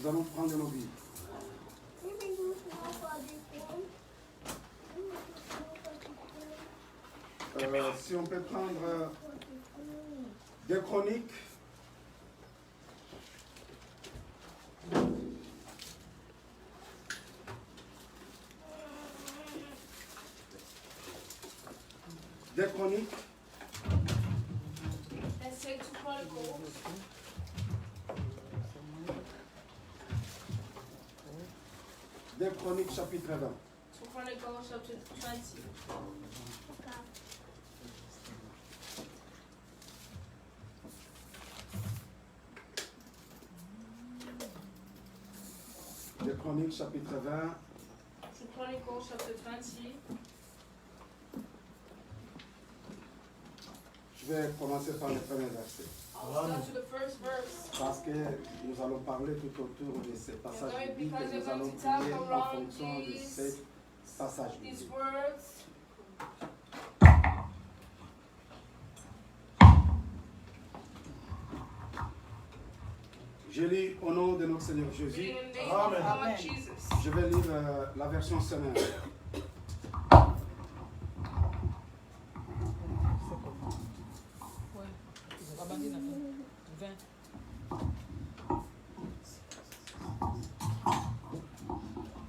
Nous allons prendre nos billes. Si on peut prendre des Chroniques. Des Chroniques. Let's take 2 Chronicles. Des Chroniques chapitre 20. 2 Chronicles chapter 20. Des Chroniques chapitre 20. 2 Chronicles chapter 20. Je vais commencer par le premier verset. I'll start to the first verse. Parce que nous allons parler tout autour de ces passages Because bibliques et nous we're allons going to talk prier en around fonction de ces passages these bibliques. words. Je lis au nom de notre Seigneur Jésus. Reading in the name of our Lord Jesus. Je vais lire la version semaine.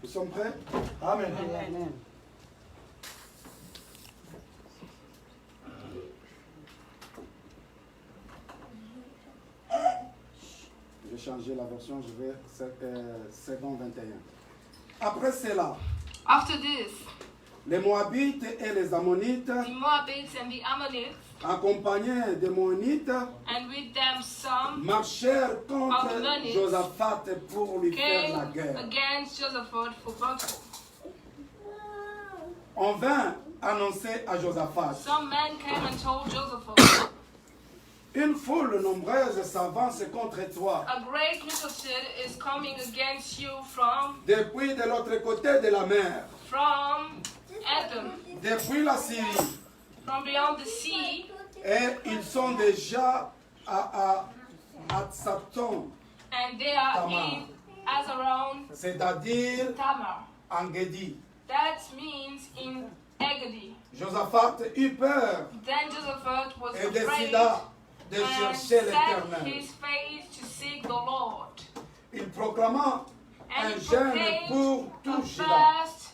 Nous sommes prêts? Amen. Amen. Je vais changer la version, je vais second 21. Après cela, After this, les Moabites et les Ammonites, the Moabites and the Ammonites, accompagnés des Moabites, and with them some, marchèrent contre Ammonites Josaphat pour lui faire la came guerre. against Josaphat for battle. On vint annoncer à Josaphat: Some men came and told Josaphat, une foule nombreuse s'avance contre toi a great multitude is coming against you from depuis de l'autre côté de la mer, Edom, depuis la Syrie, from beyond the sea, et ils sont déjà à Hatzaton, and they are Tamar. in Azaron c'est-à-dire Tamar. en Guédi. That means in Egedi. Josaphat eut peur Then Josaphat was et afraid décida de and chercher set l'Éternel. his face to seek the Lord. Il proclama And un he jeûne proclaimed pour a tout Juda. fast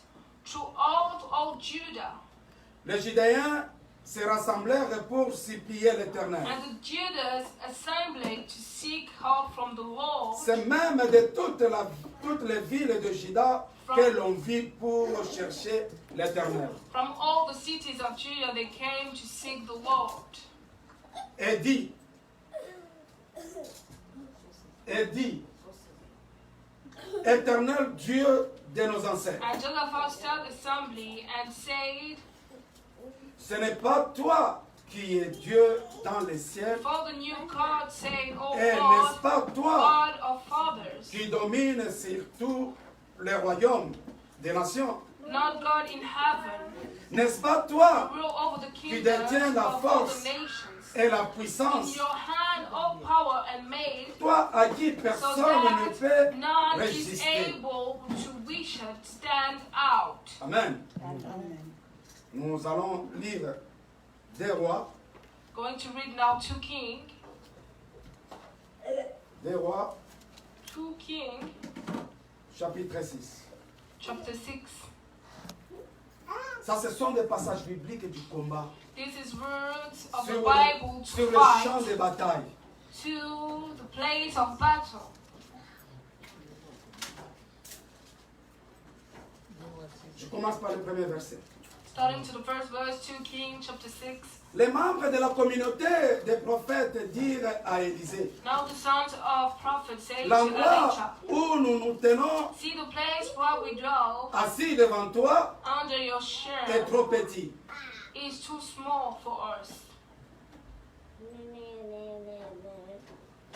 throughout all Judah. Les Judéens se rassemblèrent pour supplier l'Éternel. And the Judas assembled to seek help from the Lord. C'est même de toutes les villes de Juda que l'on vit pour chercher l'Éternel. From all the cities of Judah they came to seek the Lord. Et dit, Éternel Dieu de nos ancêtres, And Josaphat stood assembly and said, ce n'est pas toi qui es Dieu dans les cieux, For the new God said, O et n'est-ce Lord, pas toi God of fathers, qui domine sur tout le royaume des nations? not God in heaven, N'est-ce pas toi rule over the qui kingdoms détiens la of all force the nations. et la In puissance? your hand all power and maid, Toi à qui so personne ne that peut none is résister. able to stand out. Amen. Amen. Nous allons lire des rois, Going to read now 2 Kings. 2 Kings, chapitre 6. chapter 6. Ça, ce sont des passages bibliques du combat. This is words of the Sur Bible sur to le champ fight de bataille. to the place of battle. Je commence par le premier verset. Starting to the first verse, 2 Kings, chapter 6. Les membres de la communauté des prophètes dirent à Élisée: Now the sons of prophets say to l'endroit Elisha, où nous nous tenons see the place where we dwell assis devant toi under your est shade trop petit. is too small for us.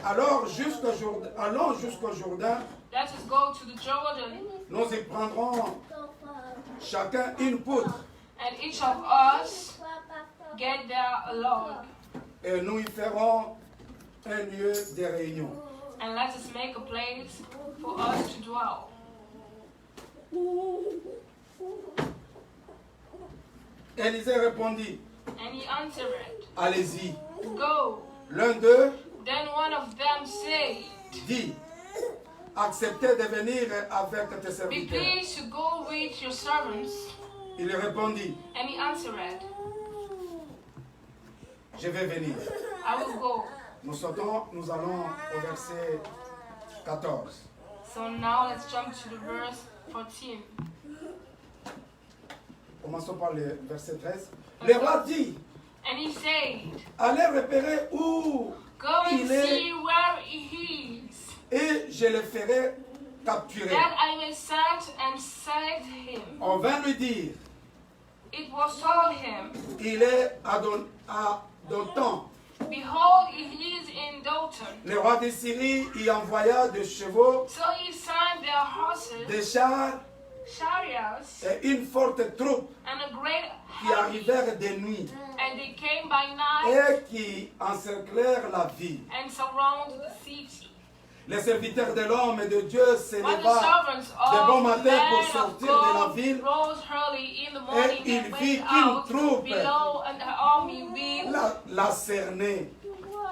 Alors allons jusqu'au Jourdain, Let us go to the Jordan, nous y prendrons chacun une poutre and each of us get there alone, et nous y ferons un lieu de réunion. and let us make a place for us to dwell. Élisée répondit, And he answered, allez-y. Go. L'un d'eux Then one of them said, dit, acceptez de venir avec tes Be serviteurs. pleased to go with your servants. Il répondit, And he answered, je vais venir. I will go. Nous allons au verset 14. So now let's jump to the verse 14. Commençons par le verset 13. Le roi dit, And he said, allez repérer où Go and il est see where he is, et je le ferai capturer. that I may send and select him. On vint lui dire, It was told him, il est à Dotan. Behold, he is in Dothan. Le roi de Syrie y envoya des chevaux, So he sent their horses, des chars chariots, et une forte troupe and a great qui army, arrivèrent de nuit and they came by night et qui encerclèrent la ville. and surrounded the city. Les serviteurs de l'homme et de Dieu se When the leva servants de bon of the matin pour man of sortir de la God ville rose early in the morning il and vit went qu'une out troupe below an army with la cerner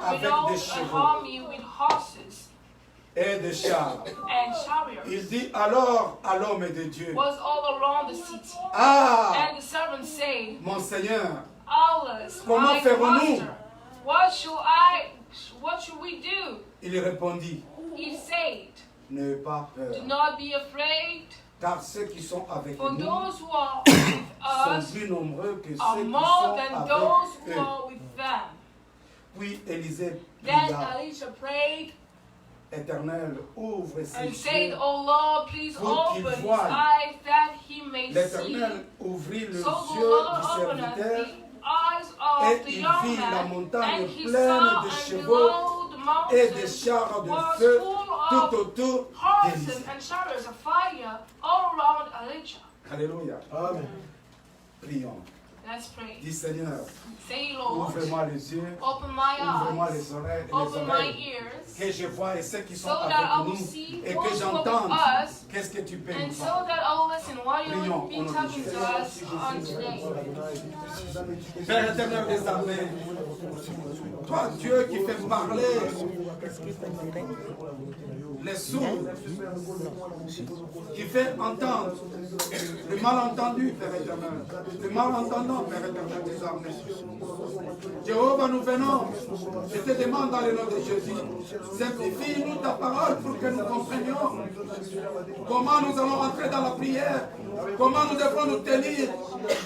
avec below des an chevaux army with horses et des chars. and chariots Il dit alors à l'homme de Dieu, was all around the city. ah, And the servants say, mon Seigneur, Allah's Comment my ferons-nous? master, what should we do? il répondit, He said, n'aie pas peur, do not be afraid, car ceux qui sont avec for nous those who are with sont us plus nombreux que are ceux qui more sont than those who avec eux. are with them. Puis Élisée Then pria, Elisha prayed Éternel, ouvre ses and said, yeux. Oh Lord, please Pour qu'il open his voie. eyes that he may see. L'Éternel ouvrit les So the yeux Lord du opened serviteur the eyes of the et il young vit la man, montagne and he pleine saw de and chevaux below the et des mountain chars de was feu full tout of autour horses d'Élisée. and chariots of fire all around Elijah. Alléluia. Amen. Prions. Let's pray. Dis Seigneur, Say, Lord, ouvre-moi les yeux, open my ouvre-moi eyes, les oreilles, open my que ears, je vois et ceux qui sont so that I avec will nous see et que those who are j'entende with us, qu'est-ce que tu peux and nous so faire. that I'll listen what you Prions, will be au nom de talking Jésus. to us on today. Père éternel des armées, toi Dieu qui fais parler les sourds, qui fait entendre le malentendu, Père éternel, le malentendant, Père éternel des armées. Jéhovah, nous venons, je te demande dans le nom de Jésus, simplifie-nous ta parole pour que nous comprenions comment nous allons entrer dans la prière, comment nous devons nous tenir,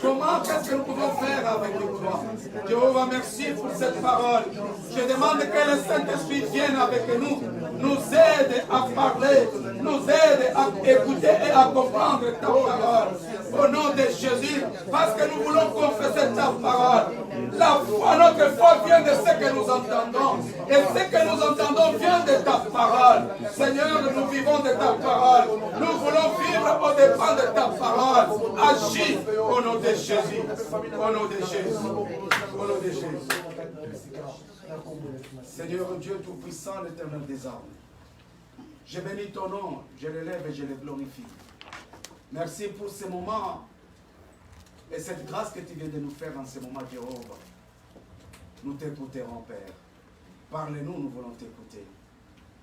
comment, qu'est-ce que nous pouvons faire avec toi. Jéhovah, merci pour cette parole. Je demande que le Saint-Esprit vienne avec nous, nous aide à parler, nous aide à écouter et à comprendre ta parole. Au nom de Jésus, parce que nous voulons confesser ta parole. La foi, notre foi vient de ce que nous entendons. Et ce que nous entendons vient de ta parole. Seigneur, nous vivons de ta parole. Nous voulons vivre au dépend de ta parole. Agis au nom de Jésus. Au nom de Jésus. Au nom de Jésus. Seigneur Dieu Tout-Puissant, l'Éternel des armes. Je bénis ton nom, je l'élève et je le glorifie. Merci pour ce moment et cette grâce que tu viens de nous faire en ce moment, Jéhovah. Nous t'écouterons, Père. Parle-nous, nous voulons t'écouter.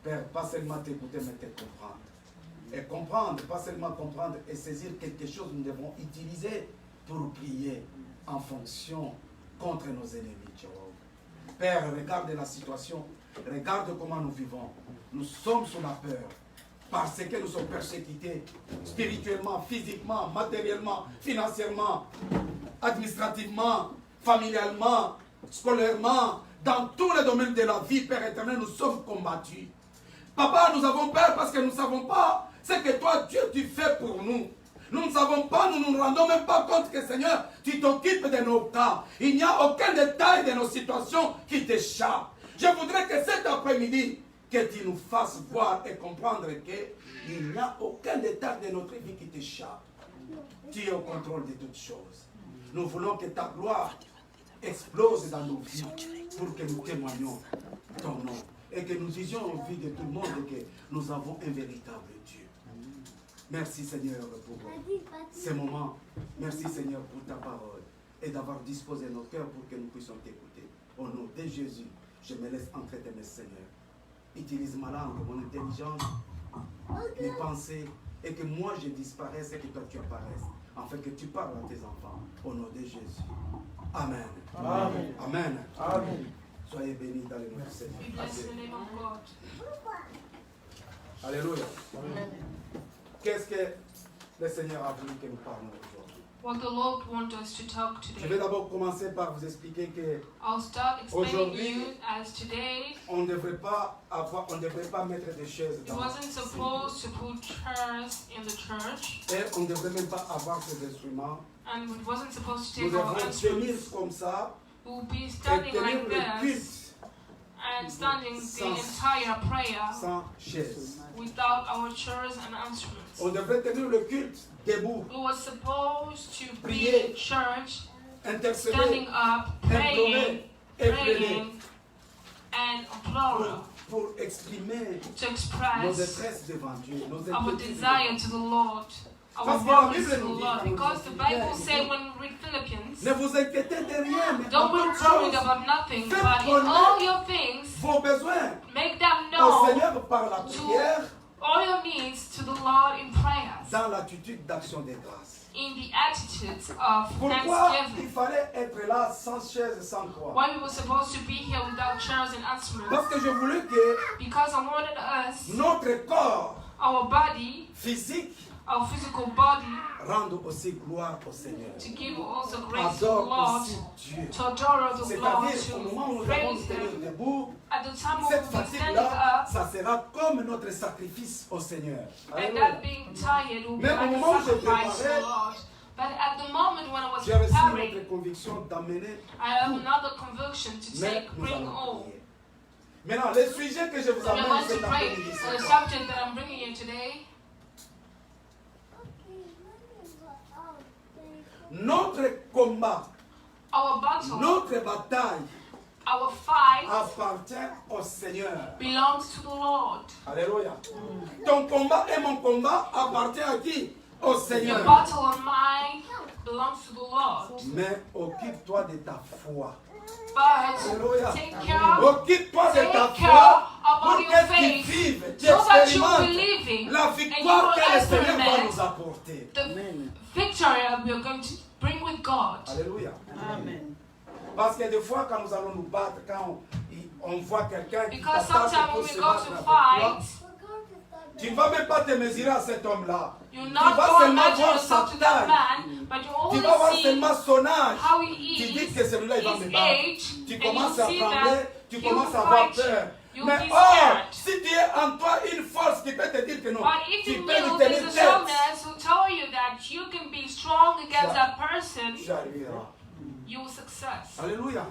Père, pas seulement t'écouter, mais te comprendre. Et comprendre, pas seulement comprendre et saisir quelque chose que nous devons utiliser pour prier en fonction contre nos ennemis, Jéhovah. Père, regarde la situation, regarde comment nous vivons. Nous sommes sous la peur parce que nous sommes persécutés spirituellement, physiquement, matériellement, financièrement, administrativement, familialement, scolairement, dans tous les domaines de la vie, Père éternel, nous sommes combattus. Papa, nous avons peur parce que nous ne savons pas ce que toi, Dieu, tu fais pour nous. Nous ne savons pas, nous ne nous rendons même pas compte que, Seigneur, tu t'occupes de nos cas. Il n'y a aucun détail de nos situations qui t'échappe. Je voudrais que cet après-midi, que tu nous fasses voir et comprendre qu'il n'y a aucun détail de notre vie qui t'échappe. Tu es au contrôle de toutes choses. Nous voulons que ta gloire explose dans nos vies pour que nous témoignions ton nom. et que nous disions en vie de tout le monde que nous avons un véritable Dieu. Merci Seigneur pour ces moments. Merci Seigneur pour ta parole et d'avoir disposé nos cœurs pour que nous puissions t'écouter. Au nom de Jésus, je me laisse entretenir Seigneur. Utilise ma langue, mon intelligence, mes pensées, et que moi je disparaisse et que toi tu apparaisses, afin que tu parles à tes enfants. Au nom de Jésus. Amen. Amen. Amen. Amen. Soyez bénis dans le nom du Seigneur. We bless the name of God. Alléluia. Qu'est-ce que le Seigneur a voulu que nous parlions aujourd'hui? What the Lord wants us to talk Je vais today. d'abord commencer par vous expliquer que I'll start explaining Aujourd'hui, you as today on ne devrait pas mettre des chaises it dans wasn't supposed to put chairs in the church, et on ne devrait même pas avoir ces instruments. and it wasn't supposed to Nous take our devons tenir instruments. comme ça We'll be et standing tenir like le this culte and standing the Sans- entire prayer sans chaise. without our chairs and instruments. On devrait tenir le culte debout, We were supposed to be Prier. in church, intercéder, standing up, praying, implorer et plaider praying, and imploring pour exprimer to nos express détresses devant Dieu, nos our inquiétudes. desire to the Lord, our Parce que la worries Bible to the nous dit, Lord. quand nous Because the étudions Bible ici, says when we read Philippians, Ne vous inquiétez de rien, mais en don't be toute worried chose, about nothing, faites but in connaître all your things, vos besoins make them au known, Seigneur par la prière, all your needs to the Lord in prayers, dans l'attitude d'action de grâce. in the attitudes of Pourquoi il thanksgiving. fallait être là sans chaise et sans croix? Why we were supposed to be here without chairs and instruments? Parce que je voulais que Because I wanted us, notre corps our body, physique our physical body, rende aussi gloire au Seigneur. to give also grace to the Adore Lord, aussi Dieu. to adore the Lord, C'est-à-dire, au moment où to nous allons praise nous tenir Him. debout, At the time cette when we were standing fatigue-là, up, ça sera comme notre sacrifice au Seigneur. and Alléluia. that being tired will be Mais au like a moment où je sacrifice to préparais, the Lord. But at the moment when I was J'ai reçu preparing, notre conviction d'amener, I have another conviction to mais take, nous bring allons all. prier. Maintenant, le sujet que je vous And I amène want to cet pray après-midi, the c'est quoi? subject that I'm bringing you today. Notre combat, Our battle, notre bataille our fight appartient au Seigneur. belongs to the Lord. Alléluia. Ton combat et mon combat appartient à qui? Au Your Seigneur. battle and mine belongs to the Lord. Mais occupe-toi de ta foi. But Alléluia. take care, Occupe-toi de ta take care foi pour about your que tu faith, vives, tu so that you expérimentes believing la and you victoire will que le Seigneur va experiment nous apporter. the victory that we are going to bring with God. Alléluia. Amen. Parce que des fois, quand nous allons nous battre, quand on voit quelqu'un qui Because t'attaque sometimes pour when we se go battre to avec toi, fight, tu ne vas même pas te mesurer à cet homme-là. you're Tu not vas going seulement to voir yourself sa to that taille. man, but you Tu only vas voir see seulement son âge. how Tu he dis is, que celui-là, il va me his battre. age, Tu and commences you à see trembler, that tu he commences will à avoir fight you. peur. You'll Mais be or, scared. si tu es en toi une force qui peut te dire que non, But if tu in peux lui you tenir there's a tête, stillness who tell you that you can be strong against that person, tu arriveras. you will success. Alléluia.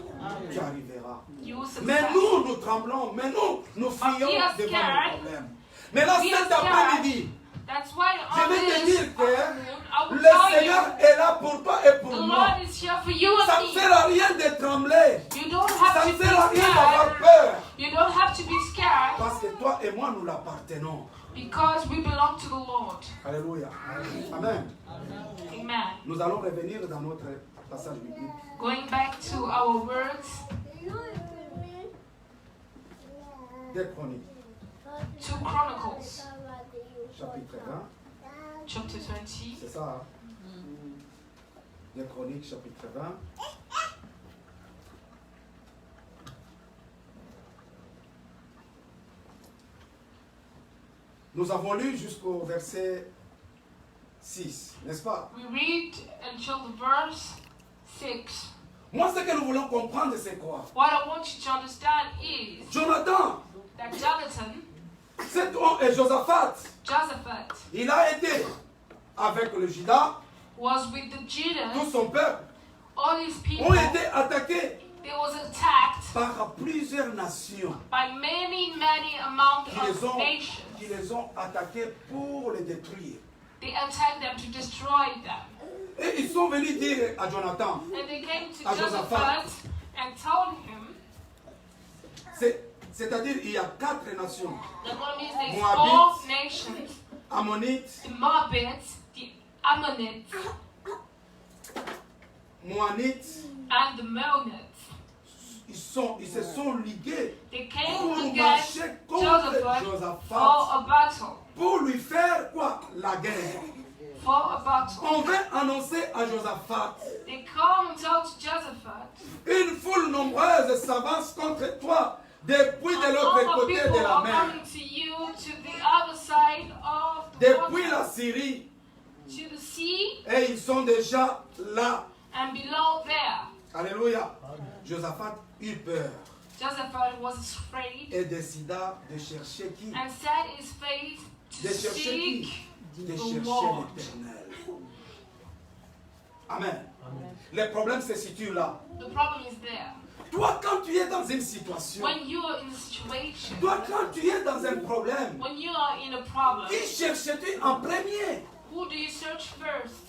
Tu arriveras. You will Mais success. nous fuyons we are devant scared. nos problèmes. Maintenant, We are cet après-midi, That's why je on vais te this dire que afternoon, I will le tell Seigneur you, est là pour toi et pour the moi. Lord is here for you Ça and ne me. sert à rien de trembler. You don't Ça have ne to be sert à rien d'avoir scared. peur. You don't have to be scared Parce que toi et moi, nous l'appartenons. because we belong to the Lord. Alléluia. Amen. Amen. Nous allons revenir dans notre passage biblique. Going back to our words, Des Chroniques, 2 Chronicles, chapitre 20. chapter 20. C'est ça, hein? Des Chroniques, chapitre 20. Nous avons lu jusqu'au verset 6, n'est-ce pas? We read until the verse 6. Moi, ce que nous voulons comprendre, c'est quoi? What I want you to understand is Jonathan, that Jonathan, cet homme et Josaphat, Josaphat, il a été avec le Juda, was with the tout Judah, son peuple, all his people. ont été attaqués They was attacked par plusieurs nations by many amount qui les of ont, nations. qui les ont attaqués pour les détruire. They attacked them to destroy them. Et ils sont venus dire à Jonathan, And they came to À Josaphat. Josaphat and told him, c'est C'est-à-dire, il y a 4 nations. That one means there's Moabites. 4 nations. Ammonites, The Moabites, the Ammonites, Moanites, and the Meunites. ils se sont ligués They came pour against marcher contre Josaphat Josaphat. for a battle. Pour lui faire quoi? La guerre. For a battle. On veut annoncer à Josaphat. They come and tell to Josaphat. Une foule nombreuse s'avance contre toi depuis de A l'autre lot of côté people de la are mer. coming to you to the other side of the Depuis la water, Syrie. to the sea Et ils sont déjà là. and below there. Alléluia. Josaphat eut peur Josaphat was afraid et décida de chercher qui? and set his face De to chercher qui? seek De the chercher Lord. l'Éternel. Amen. Le problème se situe là. The problem is there. Toi, quand tu es dans une situation, When you are in a situation, toi, quand tu es dans un problème, when you are in a problem, qui cherches-tu en premier? who do you search first?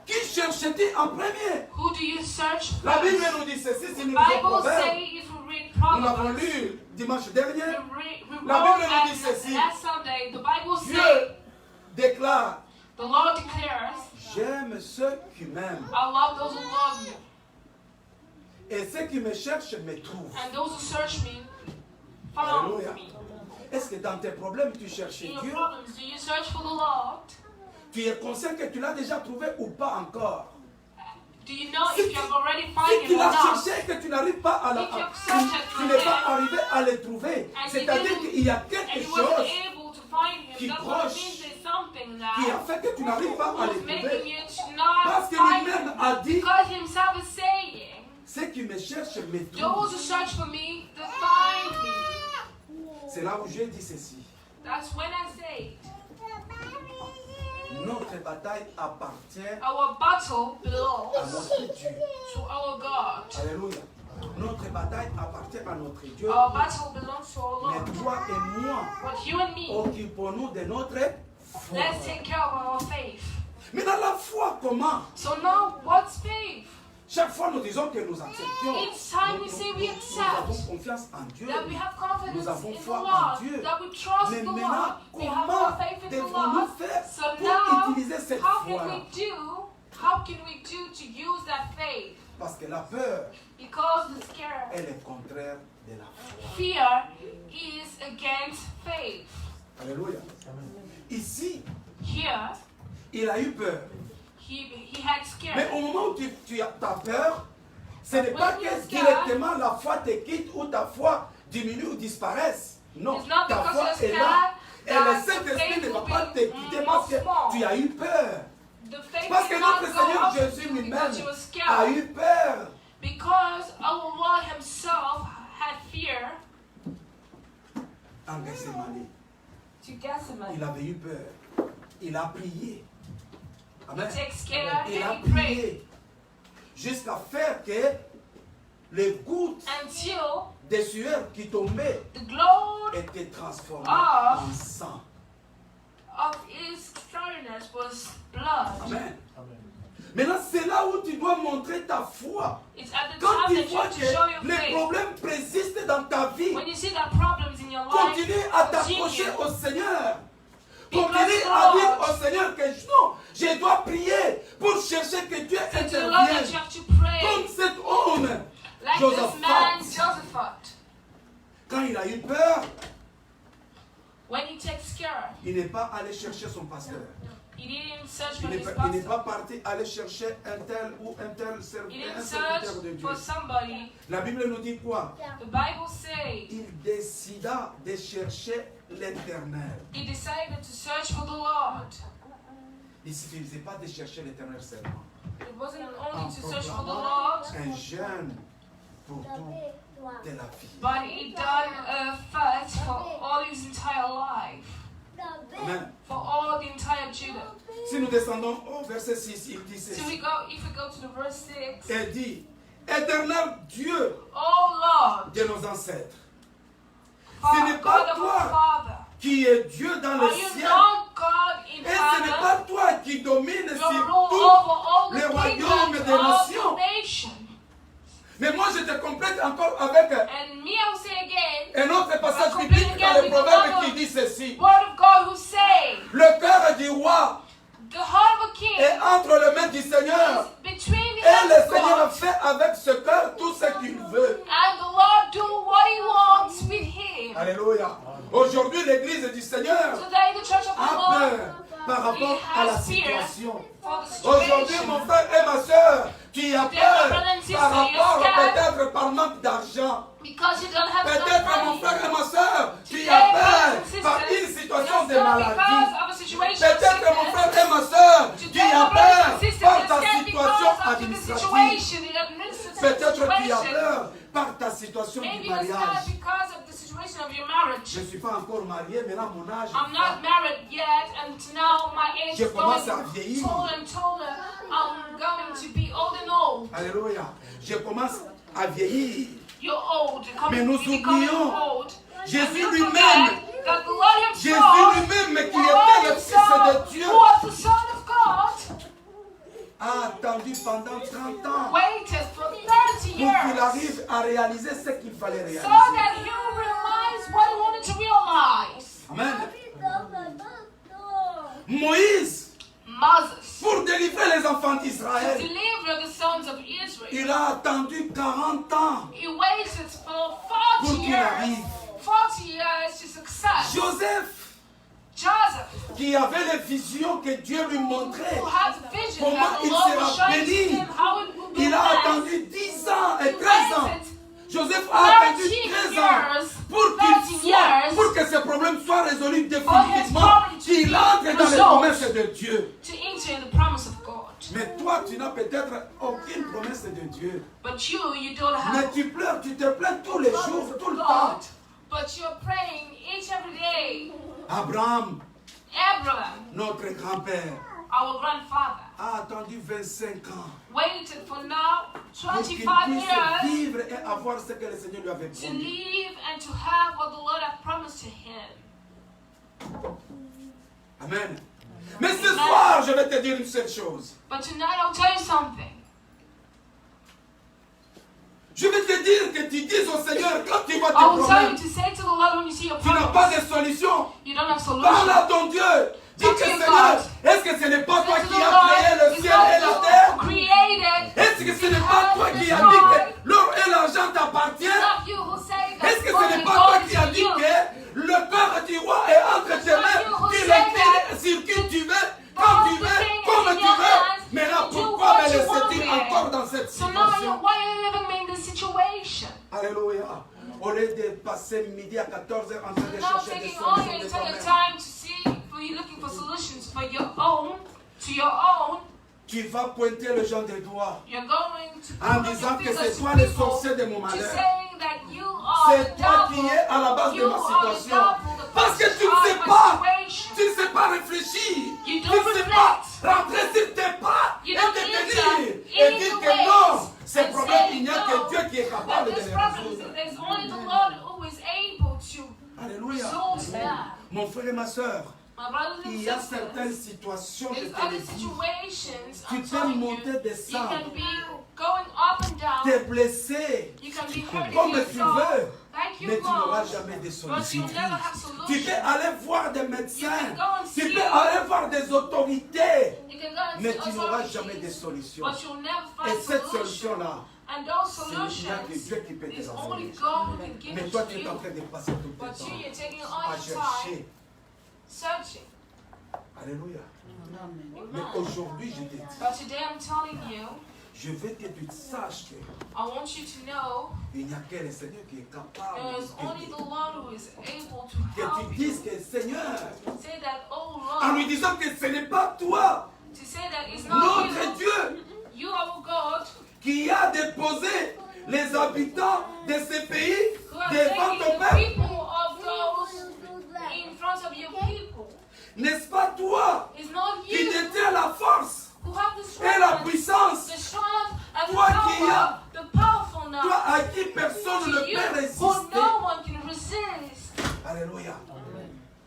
Qui cherches-tu en premier? Who do you search La Bible first? nous dit ceci, si nous lisons Bible Proverbes. say if we read Nous l'avons Proverbs, lu dimanche dernier. we La wrote Bible nous dit ceci. last Sunday, the Bible Dieu say, déclare, the Lord declares, j'aime ceux qui m'aiment. I love those who love me, Et ceux qui me cherchent me trouvent. and those who search me, found Alléluia. me. Est-ce que dans tes problèmes, tu cherches In your Dieu? problems, do you search for the Lord? Tu es conscient que tu l'as déjà trouvé ou pas encore? Do you know Si if you have already Si found tu him or l'as not? cherché et que tu n'arrives pas à If you la... searched Tu for n'es pas him arrivé à le trouver. and you C'est-à-dire didn't- qu'il y a and quelque you wasn't chose able to find him, qui that's what it broche, means there's something qui a that fait que tu n'arrives pas à le was making trouver. you to not Parce que find lui-même him. a dit, Because himself is saying, ceux qui me cherchent me those trouvent. who search for me, they find me. C'est là où j'ai dit ceci. That's when I say, Notre bataille appartient our battle à belongs notre Dieu. to our God. Alléluia. Notre bataille appartient à notre Dieu. Our battle belongs to our Mais Lord. toi et moi, But you and me, occupons-nous de notre foi. let's take care of our faith. Mais dans la foi, comment? So now, what's faith? Chaque fois, nous disons que nous acceptons. Each time we say we Nous accept, avons confiance en Dieu. that we have confidence Nous avons in the foi en Lord, Dieu. that we trust Mais the Lord, maintenant, we have comment our faith in the devons-nous Lord. faire So pour now, utiliser cette how foi? can we do to use that faith? Parce que la peur, Because the scare, elle est contraire de la foi. fear is against faith. Alléluia. Ici, Here, il a eu peur. he had Mais scare. au moment où tu as peur, ce n'est pas When you're que scared, directement la foi te quitte ou ta foi diminue ou disparaisse. Non, It's not ta because foi you're est scared là. Et that le the Saint-Esprit faith ne va will pas be te quitter more parce que small. tu as eu peur. The faith Parce que did not notre go Seigneur up to Jésus you lui-même because you were a scared. eu peur. Because our Lord Himself had fear En Gethsémani, to Gethsemane. il avait eu peur. Il a prié. Amen. He takes care Il a and he prays prié jusqu'à faire que les gouttes until de sueur qui tombaient the glow étaient transformées Ah. en sang. of His sturdiness was blood. Amen. Maintenant, c'est là où tu dois montrer ta foi. It's at the Quand time tu that you vois have to show your que les faith. problèmes persistent dans ta vie, When you see that problems in your life, continue à t'approcher continue. au Seigneur. Because Continue the à dire Lord- au Seigneur que non, je dois prier pour chercher que Dieu To the Lord that you intervienne. have to pray. Comme cet homme, Like Josaphat. this man, Josaphat. quand il a eu peur, When he takes care, il n'est pas allé chercher son pasteur. he didn't search Il for n'est his pas, il n'est pastor. pas parti aller chercher un tel ou un tel He serviteur, didn't un serviteur de search Dieu. for somebody. La Bible nous dit quoi? The Bible says Il décida de chercher l'Éternel. he decided to search for the Lord. Il ne suffisait pas de chercher l'Éternel seulement. It wasn't only to search for the proclamant Lord, un jeûne pour toute la vie. but he done a fast for all his entire life, Amen. for all the entire Judah. Si nous descendons au verset 6, il dit So ceci. if we go to the verse 6, Il dit, Éternel Dieu oh Lord, de nos ancêtres, ce n'est God pas of our toi Father, qui es Dieu dans le are you ciel. not God in Et ce n'est heaven? pas toi qui domines You sur rule tout. over all les the royaumes kingdoms des of nations. the nation. Mais moi, je te complète encore avec And me, I will say again, rapport à la has fear situation. for the Aujourd'hui, situation. mon frère et ma soeur, tu as Today, peur my brother and sister, par you're rapport scared. peut-être par manque d'argent. Because you don't have Peut-être, enough mon money. frère et ma soeur, tu Today, as brothers peur and sisters, par une you're situation de scared maladie. because of a situation of Peut-être, mon sickness. frère et ma soeur, tu Today, as my brothers peur and sisters, par you're ta scared situation because of the administrative. situation, the administrative Peut-être tu as situation. peur par ta situation Maybe du you're scared mariage. because of the situation of your Je marriage. ne suis pas encore marié, mais là, mon âge. I'm not married yet, and now my age Je is commence going à vieillir. taller and taller. I'm going to be old and old. Alléluia. Je commence à vieillir. You're old. Mais nous You're becoming oublions old. Jésus And you lui-même. forget that the Lord Jésus himself, lui-même, qui the était Lord le Fils himself, de Dieu, who was the Son of God, a attendu pendant 30 ans waited for 30 pour qu'il years arrive à réaliser ce qu'il fallait so réaliser. that he would realize what he wanted to realize. Amen. Moïse, Moses, pour délivrer les enfants to d'Israël, deliver the sons of Israel, il a attendu 40 ans he waited for pour 40 qu'il years. arrive. 40 years to success. Joseph, Joseph, qui avait les visions que Dieu lui montrait, who had the vision comment that the il Lord sera was showing to béni. him how it would be Il a blessed. attendu 10 ans et He 13 ans. waited Joseph a attendu 13 13 ans years, pour 13 qu'il soit, years pour que ses problèmes soient résolus for his définitivement, problem to qu'il be entre dans les resolved. promesses de Dieu. to enter in the promise of God. Mais toi, tu n'as peut-être aucune promesse de Dieu. But you don't Mais have tu pleures, tu te plains tous les jours, promise tout le of temps. God. But you're praying each every day. Abraham, Abraham, notre grand-père, our grandfather, a attendu 25 ans waited for now pour qu'il 25 puisse years vivre et avoir ce que le Seigneur lui avait to promis. live and to have what the Lord had promised to him. Amen. Mais ce soir, je vais te dire une seule chose. But tonight I'll tell you something. Je vais te dire que tu dises au Seigneur, quand tu vois tes I will tell problèmes, you to say to the Lord when you see your tu n'as pas problems, de solution. you don't have Parle solution. à ton Dieu. Dis Talk que to your Seigneur, God. est-ce que ce n'est pas toi Say to qui the as Lord, créé le it's ciel et la not you terre? who created. Est-ce que ce n'est pas toi qui as dit que l'or et l'argent t'appartiennent? It's not you who say that Est-ce que ce money n'est pas toi belongs qui as to dit you. que le cœur du roi est entre tes mains? Tu l'écris sur qui tu veux, quand tu veux, comme tu veux. Mais là, pourquoi me laisses-tu encore dans cette So now situation? why are you living in this situation? Alléluia. Au lieu de passer midi à 14h en train de Now chercher des taking all solutions your de entire toi-même, time to see, for you looking for solutions for your own, to your own, tu vas pointer le genre de doigts you're going to en point disant your que fingers c'est to toi le people sorcier de mon to malheur. saying that you are C'est the toi qui devil. es à la base de You ma are the situation. devil, the Parce que tu ne cause sais of pas, my situation. tu ne sais pas réfléchir, You tu don't ne sais reflect. pas rentrer sur tes pas You et don't te enter tenir in et dire the que non, ways ces and problèmes, say il n'y a no. que Dieu qui est But capable de this les problem is résoudre. that there's only the Lord who is able to Alléluia. resolve that. Mon frère et ma soeur, My brothers and il y a sisters, certaines situations, je there's te le other dis, situations, tu I'm peux telling you, monter, you descendre, can be going up and down, te blesser you can be hurting comme tu yourself veux, like you mais tu n'auras want, jamais de but solution. you'll never have Tu peux solution. aller voir des You médecins, can go and tu see, peux aller voir des autorités, you can go and mais see tu n'auras jamais de authorities, solution. but you'll never Et find cette solution. solution-là, And those il n'y a que solutions Dieu qui peut te is la only donner. God who can give Mais it toi, to tu es en you. train de passer tout le But you, temps you're taking all à your time chercher. searching. Alléluia. Mais Amen. aujourd'hui, je te dis, But today I'm telling you, je veux que tu saches qu'il I want you to know n'y a que le Seigneur qui est capable there is only de the Lord who is able to que help tu you. dises que Seigneur, Say that, oh en lui Lord, disant que ce n'est pas toi, to say that it's not notre you, Dieu, you our God, qui a déposé les habitants de ce pays who have devant taken ton the peuple. people of those in front of your people. N'est-ce pas toi It's not qui you détiens la force who have the et la strength, puissance, the strength and the Toi qui power, the powerfulness toi à qui personne ne to you peut who résister? no one can resist. Alléluia.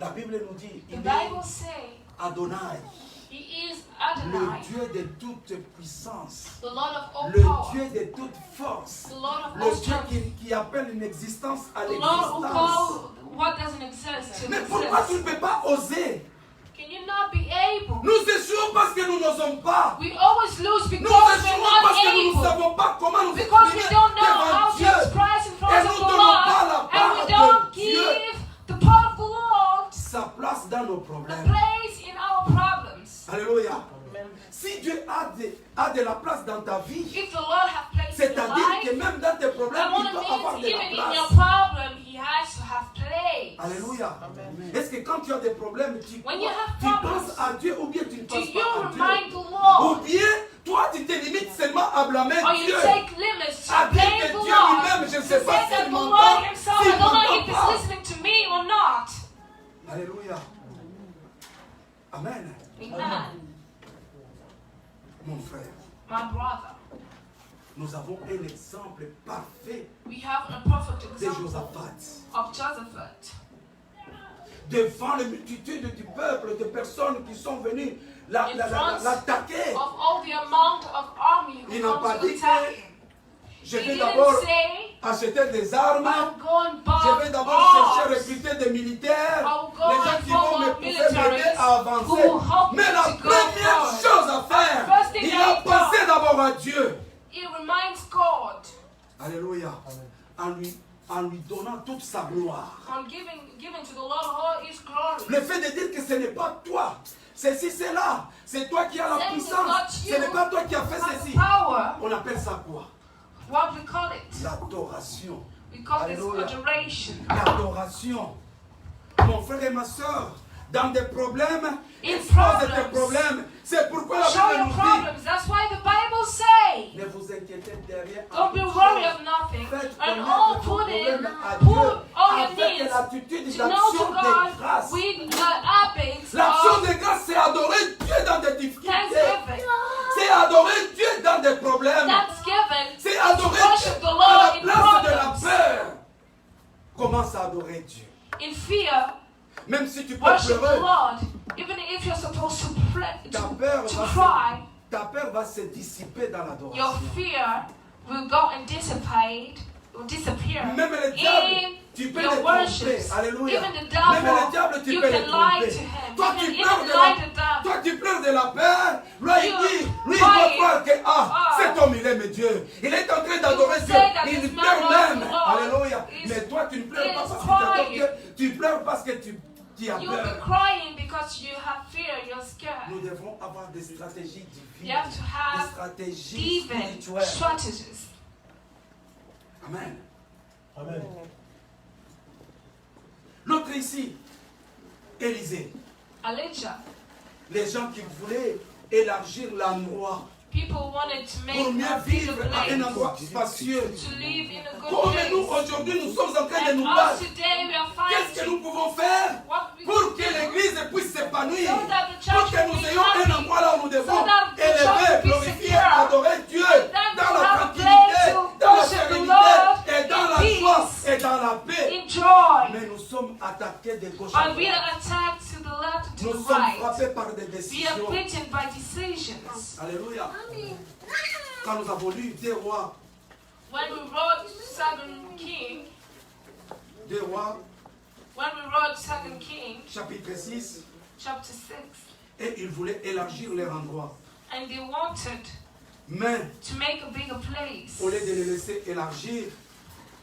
La Bible nous dit, The il est Bible says Adonai, He is le Adonai, Dieu de toute puissance, the Lord of all le power, Dieu de toute force, the Lord of le all Dieu strength, qui appelle une existence à the Lord who l'existence. calls what doesn't exist to Mais pourquoi tu exist. ne peux pas oser? Can you not be able? Nous échouons parce que nous n'osons pas. We always lose Nous because we're échouons parce que nous ne not able. savons pas comment nous Because we exprimer don't know devant how to Dieu. express in Et front nous of the ne donnons pas la Lord, and part we de don't Dieu give the part of the Lord sa place dans nos the problèmes. place in our problems. dans ta vie, If the Lord has placed in your c'est-à-dire que life, même dans tes problèmes, I want il to doit avoir mean de even la in your place. problem, He has to have place. Alléluia. Est-ce que quand tu as des problèmes, When you have tu problems, penses à Dieu ou bien tu ne do penses you pas à Dieu? remind the Ou Lord? bien, toi, tu te limites seulement à blâmer Or you Dieu. take limits to À dire blame que the Dieu Lord? lui-même, je ne To sais say pas that s'il the m'entend, Lord Himself, I s'il don't know m'entend if He's pas. listening to me or not. Alléluia. Amen. Amen. Mon frère, My brother, nous avons un exemple parfait we have a perfect de example Josaphat. of Joseph. Devant les multitudes du peuple, de personnes qui sont venues l'attaquer, Of all the amount of army who il n'a pas come to dit attack que him. je He vais didn't d'abord say, acheter des armes, I'll go and je buy vais d'abord chercher à arms. recruter des militaires, I'll go les gens and qui vont form me up pousser m'aider militaries à avancer. who will help Mais me la to go première forward. chose à faire, First thing il that a he pensé does, d'abord à Dieu. He reminds God Alléluia. En lui donnant toute sa gloire. on giving to the Lord all His glory. Le fait de dire que ce n'est pas toi, ceci, c'est là, c'est toi qui as la Saying it's puissance, not ce you n'est pas toi qui as fait Have ceci. power. On appelle ça quoi? What we call it? L'adoration. We call this Alléluia. adoration. L'adoration. Mon frère et ma soeur, dans des problèmes, In expose tes problems. problèmes. C'est pourquoi la Show Bible your nous dit, problems. That's why the Bible say, ne vous inquiétez de rien. don't be worried of nothing. Faites And connaître all vos put in, problèmes à Dieu, put all your avec needs l'attitude to know d'action to de God grâce. with the habits L'action of de grâce, c'est adorer Dieu dans des difficultés. thanksgiving. C'est adorer Dieu dans des problèmes. Thanksgiving C'est is adorer worship Dieu the à Lord la in place de la problems. peur. Commence à adorer Dieu. In fear, Même si tu peux worship the pleurer, Lord. Even if you're supposed to pray, ta peur, to cry, ta peur va se dissiper dans your l'adoration. fear will go and disappear Même le diable, tu peux le your tromper. worships. Alléluia. Even the Même devil, le diable, tu you peux le can lie to tromper. him. Toi, You tu can pleures even de lie la to devil. toi, tu pleures de la peur. Lui, il You dit, lui, il crying. doit croire que, Ah. cet homme, il aime Dieu. Il est en train d'adorer You Dieu. say that Il this man pleure loves même. the Lord. Alléluia. He's- Mais toi, tu ne pleures pas he's parce que tu as crying. peur. Tu pleures parce que tu as You'll be peur. crying because you have fear, you're scared. Nous devons avoir des stratégies divines. You have to Des have stratégies even spirituelles. strategies. Amen. Amen. L'autre ici, Élisée. Elijah, Les gens qui voulaient élargir l'endroit people wanted to make pour mieux a bigger vivre à un place, endroit spacieux. to live in a good Comme nous place. aujourd'hui, nous sommes en train de And nous us battre. today we are Qu'est-ce que fighting. nous pouvons faire What we pour que can do l'Église puisse s'épanouir? so that the Pour church que will nous be ayons un happy, endroit là où nous devons so that the church élever, will be glorifier, secure, adorer Dieu then dans to la have a tranquillité, place to dans la worship the sérénité Lord et dans in la peace. joie et dans la paix. in joy. Mais nous sommes attaqués de gauche à And we droite. are attacked to the left, to Nous the sommes right. frappés par des We are décisions. beaten by decisions. Alléluia. Quand nous avons lu des rois, When we wrote 2 King, chapitre 6, chapter 6, et ils voulaient élargir leur endroit. and they wanted Mais to make a bigger place. au lieu de les laisser élargir,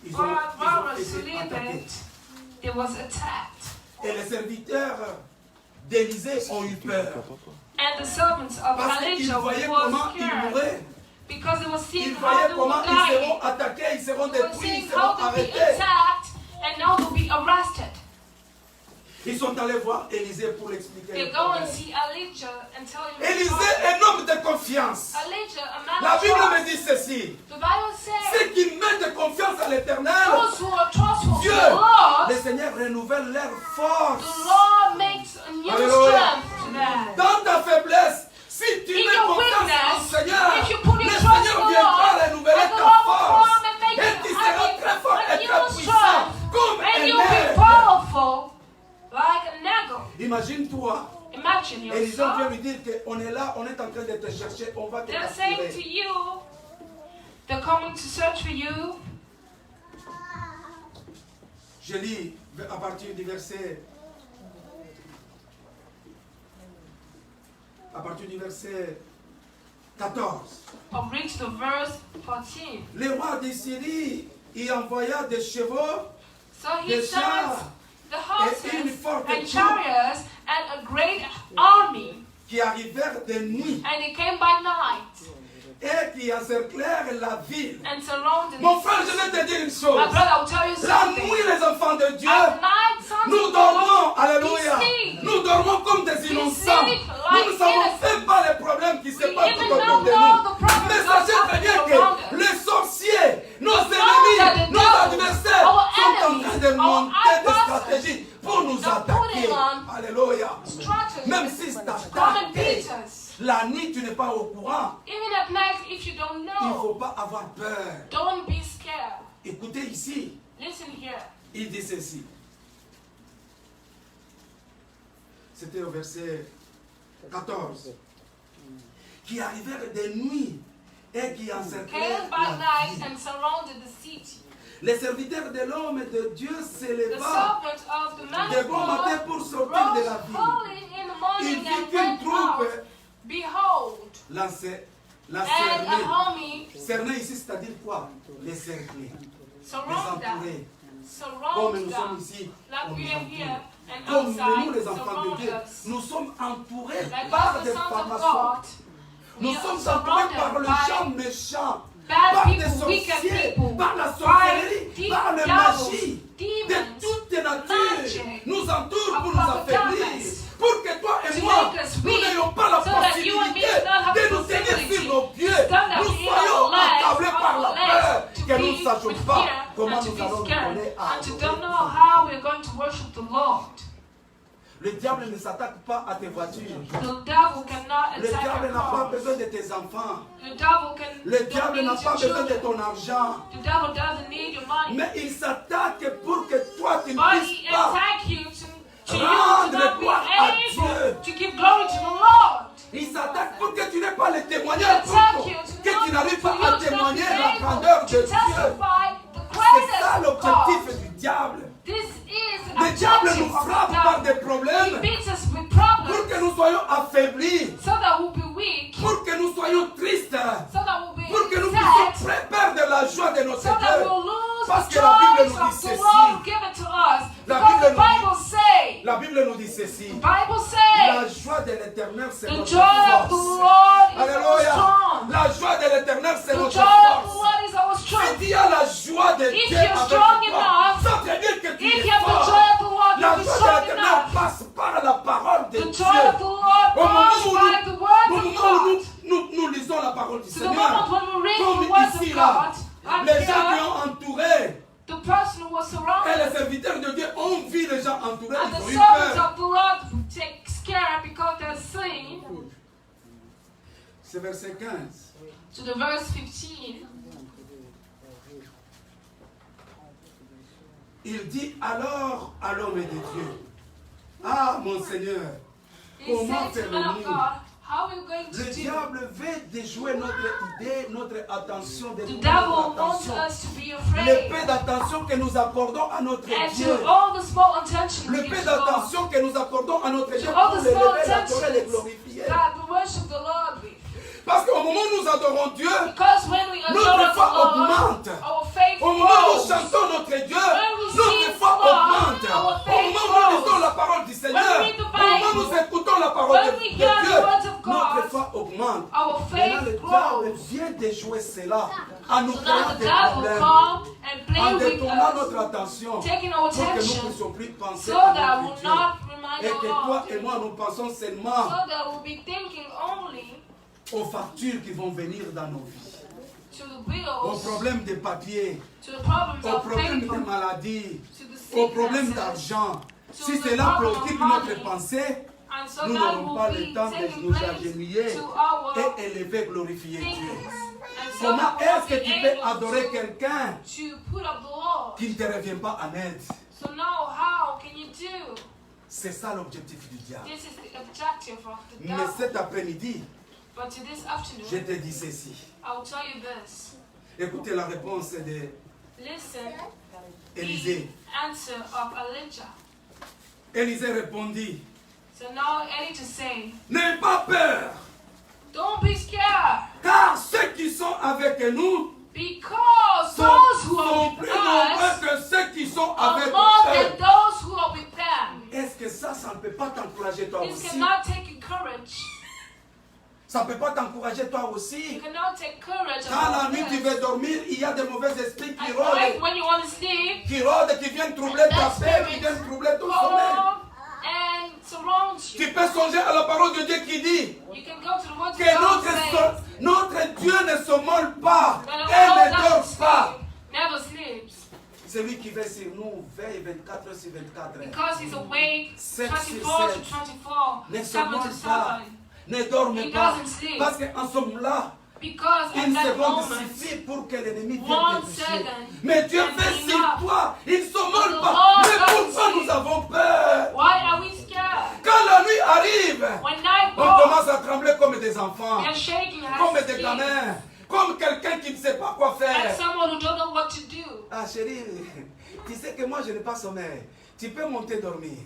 ils ont Rather to été leave attaqués. it, they was attacked. Et les serviteurs d'Élisée ont eu peur. And the servants of Parce qu'ils Elijah voyaient were comment ils scared mouraient. because they were Ils seeing how voyaient they comment were ils dying. seront attaqués, ils seront They were détruits, seeing ils how seront they'll be arrêtés. attacked and now they'll be arrested. Ils sont allés voir Élisée pour l'expliquer. They le go and problème. see Elijah and tell him. the Élisée, problem. un homme de confiance. Elijah, a man La of Bible trust. me dit ceci. The Bible says Ceux qui mettent de confiance à l'Éternel, those who are trustful Dieu, to the Lord, le Seigneur renouvelle leur the force. Lord makes a new Alléluia. strength to them. Dans ta faiblesse, si tu In mets your confiance au weakness, Seigneur, if you put le your trust in Seigneur the viendra Lord, renouveler and the ta Lord will force. come and make Et you tu seras happy, très fort and et you très will puissant, strong, comme and un you'll be aigle. powerful like an eagle. Imagine-toi, Imagine Élisée vient yourself. lui dire qu'on est là, on est en train de te chercher, on va te They're saying to capturer. you, they're coming to search for you. Je lis à partir du verset. À partir du verset 14. I'll reach the verse 14. Le roi de Syrie y envoya des chevaux, So he des sent chars the et une horses forte and troupe chariots and a great army, qui arrivèrent de nuit. and they came by night. et qui encerclèrent la ville. and surrounded Mon it. frère, je vais te dire une My chose. brother, I will tell you La something. nuit, les enfants de Dieu, At night, sons nous of dormons, God, alléluia. we sleep. Nous dormons comme des innocents. sleep Nous like ne savons innocent. même pas les problèmes qui se We passent even tout autour don't de know nous. the problems Mais that's sachez très bien happening around que us. les sorciers, nos that ennemis, the nos devil, adversaires our sont en enemies, train de our monter des adversaries, stratégies pour nous they're attaquer. putting on Alléluia. Strategies. Même si c'est Come and beat attaqué, us. la nuit tu n'es pas au courant. Even at night, if you don't Il ne know, faut pas avoir peur. don't be scared. Écoutez ici, Listen here. il dit ceci. C'était au verset 14. Qui arrivèrent des nuits et qui encerclèrent Came by la night ville. and surrounded the city. Les serviteurs de l'homme et de Dieu The s'élevèrent servant of the man de of bon matin God pour sortir de rose la ville. early in the morning Il vit and qu'une went out. troupe Behold, and a l'encerclée. army Cerner ici, c'est-à-dire quoi? Les cerclés, les surround them. entourés. Comme Surround nous sommes them. ici, Like on we nous are entoure. here and Comme nous, outside, les enfants de Dieu, surround us. nous sommes entourés Like par us, des the sons of formations. God, Nous we are sommes entourés par surrounded les by gens méchants, bad par des people, wicked sorciers, people, par la by sorcellerie, par la magie, de demons, toutes natures, magic, nous entourent pour of nous affaiblir, darkness, pour que toi et to moi, make us nous weak, n'ayons pas la so that you and me possibilité do not have de the nous tenir possibility sur nos pieds. stand up Nous in soyons our legs, accablés par la our peur, legs, to que nous be ne sachions with pas fear comment and to nous be allons nous scared, donner à and to adorer don't know Dieu. how we're going to worship the Lord. Le diable ne s'attaque pas à tes voitures. The devil cannot Le attack diable your n'a pas car. besoin de tes enfants. The devil can Le don't diable need n'a your pas besoin de children. ton argent. The devil doesn't need your money. Mais il s'attaque pour que toi tu ne But puisses he pas. attack you to you to Rendre not be gloire à able Dieu. to give glory to the Lord. Il s'attaque pour que tu n'aies pas le He témoignage, attack pour you que to tu n'arrives pas not à to you to not témoigner be la able grandeur de to Dieu. testify the C'est ça greatness of l'objectif God. du diable. This is Le diable nous objective of frappe the par devil. des problèmes He beats us with pour problems que nous soyons affaiblis, so that we'll be weak, pour que nous soyons tristes, so that we'll be pour que nous sad, puissions perdre la joie de notre so that Dieu. we'll lose Parce the que la Bible joy nous dit of the ceci. Lord given to us. La Because Bible the nous dit- Bible say, La Bible nous dit ceci. the Bible La says, joie de l'éternel, c'est the notre joy of the force. Lord is our Alléluia. strong. La joie de l'éternel, c'est The notre joy of the force. Lord is our Si strength. tu as la joie de If Dieu you're avec strong toi, enough, ça veut dire que tu If es you have the fort. joy of the Lord, La you'll be joie de strong l'éternel enough. passe par la parole de The Dieu. joy of the Lord Au moment comes où by the nous, word au of moment où God. nous lisons la parole du To the Seigneur, moment when we read the comme word ici of là, God, and les gens qui here, ont entouré, the person who was et surrounded, les serviteurs de Dieu ont vu les gens entourés, and ils the ont eu servants peur. of the Lord take scare because they're slain. C'est verset 15. To the verse 15, Il dit alors à l'homme de Dieu, ah mon Seigneur, he comment said to the man of faire-nous? God, how are you going to Le do? diable veut déjouer notre idée, notre attention, The détourner devil notre wants attention. us to be Le afraid. peu d'attention que nous accordons à notre And Dieu. to all the small attention we Le give peu to God. d'attention que nous accordons à notre Dieu To all pour the l'élever, small l'adorer, le attentions glorifier. that we worship the Lord with. Parce qu'au moment où nous adorons Dieu, Because when we adore notre the foi Lord, augmente. our faith Au moment où nous grows. chantons notre Dieu, When we notre sing foi the Lord, augmente. our Au faith moment où nous grows. lisons la parole du Seigneur, When we read the au moment où nous Bible, écoutons la parole when de we de hear the Dieu, words of God, notre foi augmente. Our Maintenant, faith le grows. diable vient déjouer cela en nous So now créant the des devil problèmes, come and play en with détournant us, notre attention taking our pour que nous ne attention, puissions plus penser so à that notre we'll Dieu. not remind Et our que toi Lord, et moi, nous pensons seulement so that we'll be thinking only aux factures qui vont venir dans nos vies, to the aux bills, problèmes de papier, to the problems aux of problèmes de paper, maladie, to the aux problèmes sicknesses, d'argent. to Si the cela problem of préoccupe money. notre pensée, And so nous that n'aurons pas will le be temps de taking nous place agenouiller to our et élever, glorifier Dieu. thinkings. And so Comment that est-ce we'll que be tu peux able adorer quelqu'un to put up the Lord. qui ne te revient pas en aide? So now how can you do? C'est ça l'objectif du diable. This is the objective of the Mais devil. cet après-midi, But to this je afternoon, te dis ceci. I'll tell you this. Écoutez la réponse de Listen, Élisée. the answer of Elijah. Élisée répondit, So now Elijah say, n'aie pas peur, don't be scared, car ceux qui sont avec nous because sont, those who are sont with plus nombreux us que ceux qui sont are avec more than eux. those who are with them. Est-ce que ça ne peut pas t'encourager toi This aussi? cannot take you courage. Ça ne peut pas t'encourager toi You aussi. cannot take courage Quand la about nuit tu this. veux dormir, il y a des mauvais esprits qui At night, rôdent. when you want to sleep, Qui viennent troubler ta paix, qui viennent troubler ton sommeil. come and surround you. Tu peux songer à la parole de Dieu qui dit You can go to the word of que God and say, notre Dieu ne se molle pas that our et Lord ne dort doesn't pas. sleep, never sleeps. Celui qui veille sur nous veille 24 heures sur 24 heures. Because he's awake 7 sur 24 to 7. 24, Ne se 7 to molle pas. 7. Ne dorme He pas. doesn't sleep. Parce qu'en ce là, Because at une that seconde moment, suffit pour que l'ennemi vienne one te toucher. second, Mais Dieu can fait be sur enough. toi. Il ne se molle The pas. Lord Mais doesn't pourquoi sleep. nous avons peur? why are we scared? Quand la nuit arrive, When night on falls, commence à trembler comme des enfants, we are shaking comme our des feet, gamins, comme quelqu'un qui ne sait pas quoi like faire. someone who don't know what to do. Ah chérie, tu sais que moi je n'ai pas sommeil. Tu peux monter dormir.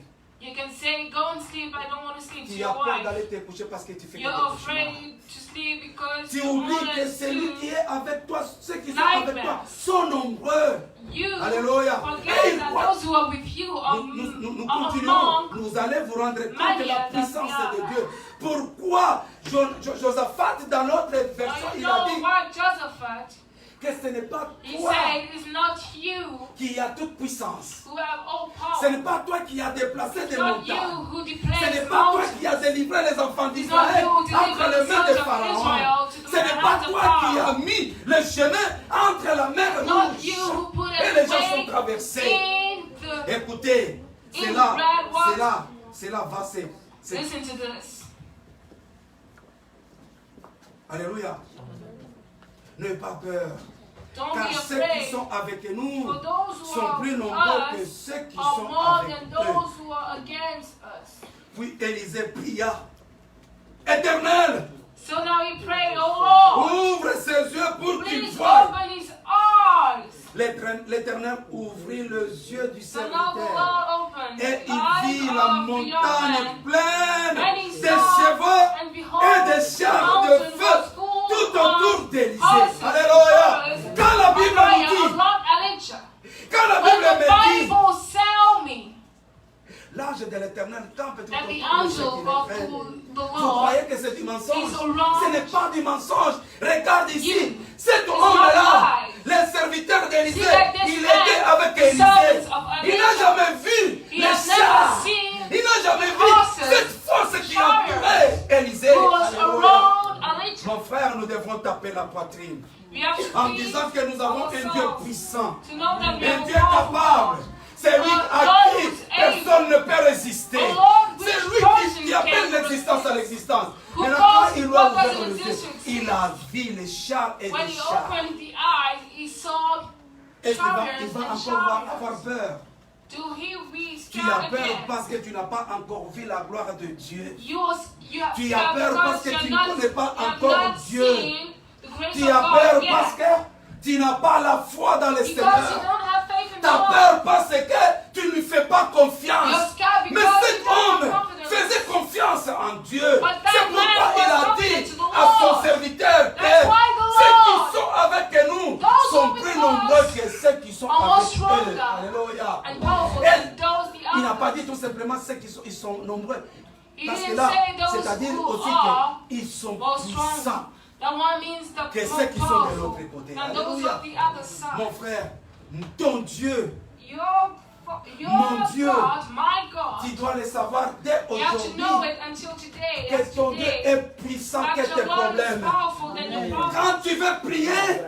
You can say, go and sleep, I don't want to sleep, to Tu as your peur wife. d'aller te coucher parce que tu fais que des You're cauchemars. afraid to sleep because Tu you oublies want que celui qui to. est avec toi, ceux qui sont avec toi, Nightmares. sont nombreux. You Alléluia. forget Et that quoi? those who are with you are, Nous are continuons. among. Nous allons vous rendre compte de Many la of them, puissance yeah. de Dieu. Pourquoi Josaphat, dans notre version, You il a know dit what, Josaphat? que ce n'est pas He toi said, it is not you qui as toute puissance. who have all Ce power. n'est pas toi qui as déplacé des It's not you montagnes. who Ce declares n'est pas toi mountains. qui as délivré les enfants It's d'Israël not you who entre delivered les the mains de sons of Pharaon. Israel to the Ce n'est pas hands of toi qui Pharaoh. as mis le chemin entre la mer Not you who rouge put et les gens a sont way traversés. in the... Écoutez, c'est In là, red water. c'est là, va, c'est. Listen to this. Alléluia. N'ayez pas peur. Don't Car be ceux qui afraid. sont avec nous For those who sont are plus with nombreux que us ceux qui are sont more avec than eux. those who are against us. Puis Élisée pria. Éternel, So now he prayed, oh Lord, ouvre ses yeux pour qu'il please voie. open his eyes. L'Éternel ouvrit les yeux du So now the serviteur. Lord opened Et the il eyes vit la of the montagne young man. pleine And he de saw, chevaux and behold, et de the chars de mountain feu was full tout autour of d'Élisée. horses, Alléluia. chariots, Quand la Bible fire nous dit, around Elijah. quand la When Bible the me dit, Bible tell me l'ange de l'Éternel campe tout that the autour de ceux angel qui of le craignent. the Vous Lord croyez que c'est du mensonge? is around. Ce n'est pas du mensonge. Regarde ici, You. cet not homme-là, lies. le serviteur d'Élisée, See, like this il man, était avec the Élisée. servants of Il n'a Elijah. jamais vu He les has never chars. seen Il n'a jamais vu horses, cette force qui chariots, entourait Élisée. who was Alléluia. around Elijah. Mon frère, nous devrons taper la poitrine We have to en be disant que nous avons un Dieu ourselves puissant, to know that we un are Dieu powerful capable. God. C'est lui à qui personne ne peut résister. The Lord C'est which lui person qui appelle can l'existence à l'existence. Who Maintenant, calls quand il doit what ouvrir doesn't les yeux, exist. il a vu les chars et When les he chars. opened the eyes, he saw Et il va chariots and encore avoir chariots. peur. Do he be Tu as scared peur again? parce que tu n'as pas encore vu la gloire de Dieu. You are Tu as scared peur parce because que you're tu ne not- connais pas you have encore not Dieu. seen the grace Tu of as God peur yet. parce que tu n'as pas la foi dans le Because you Seigneur. don't have faith in Tu as God. peur parce que tu ne lui fais pas You're confiance. scared Mais because cet you don't have homme confidence. faisait confiance en Dieu. But that C'est pourquoi man il was a confident dit to the à son Lord. serviteur, That's Père, why the ceux Lord, qui sont avec nous those sont who plus with nombreux us que ceux qui sont are more avec eux. stronger Alléluia. and powerful Et than those the il n'a others. pas dit tout simplement ceux qui sont, ils sont nombreux. He Parce que didn't là, say those c'est-à-dire who aussi are qu'ils sont more puissants strong. That one means the que more ceux qui sont de powerful l'autre côté. than those Alléluia. of the other side. Mon frère, ton Dieu, Your Mon Dieu. God, my God. tu dois le savoir dès You have to know aujourd'hui it until today. que ton Dieu Yesterday. est puissant que That tes your God is problèmes. powerful than your problems. Quand tu veux prier,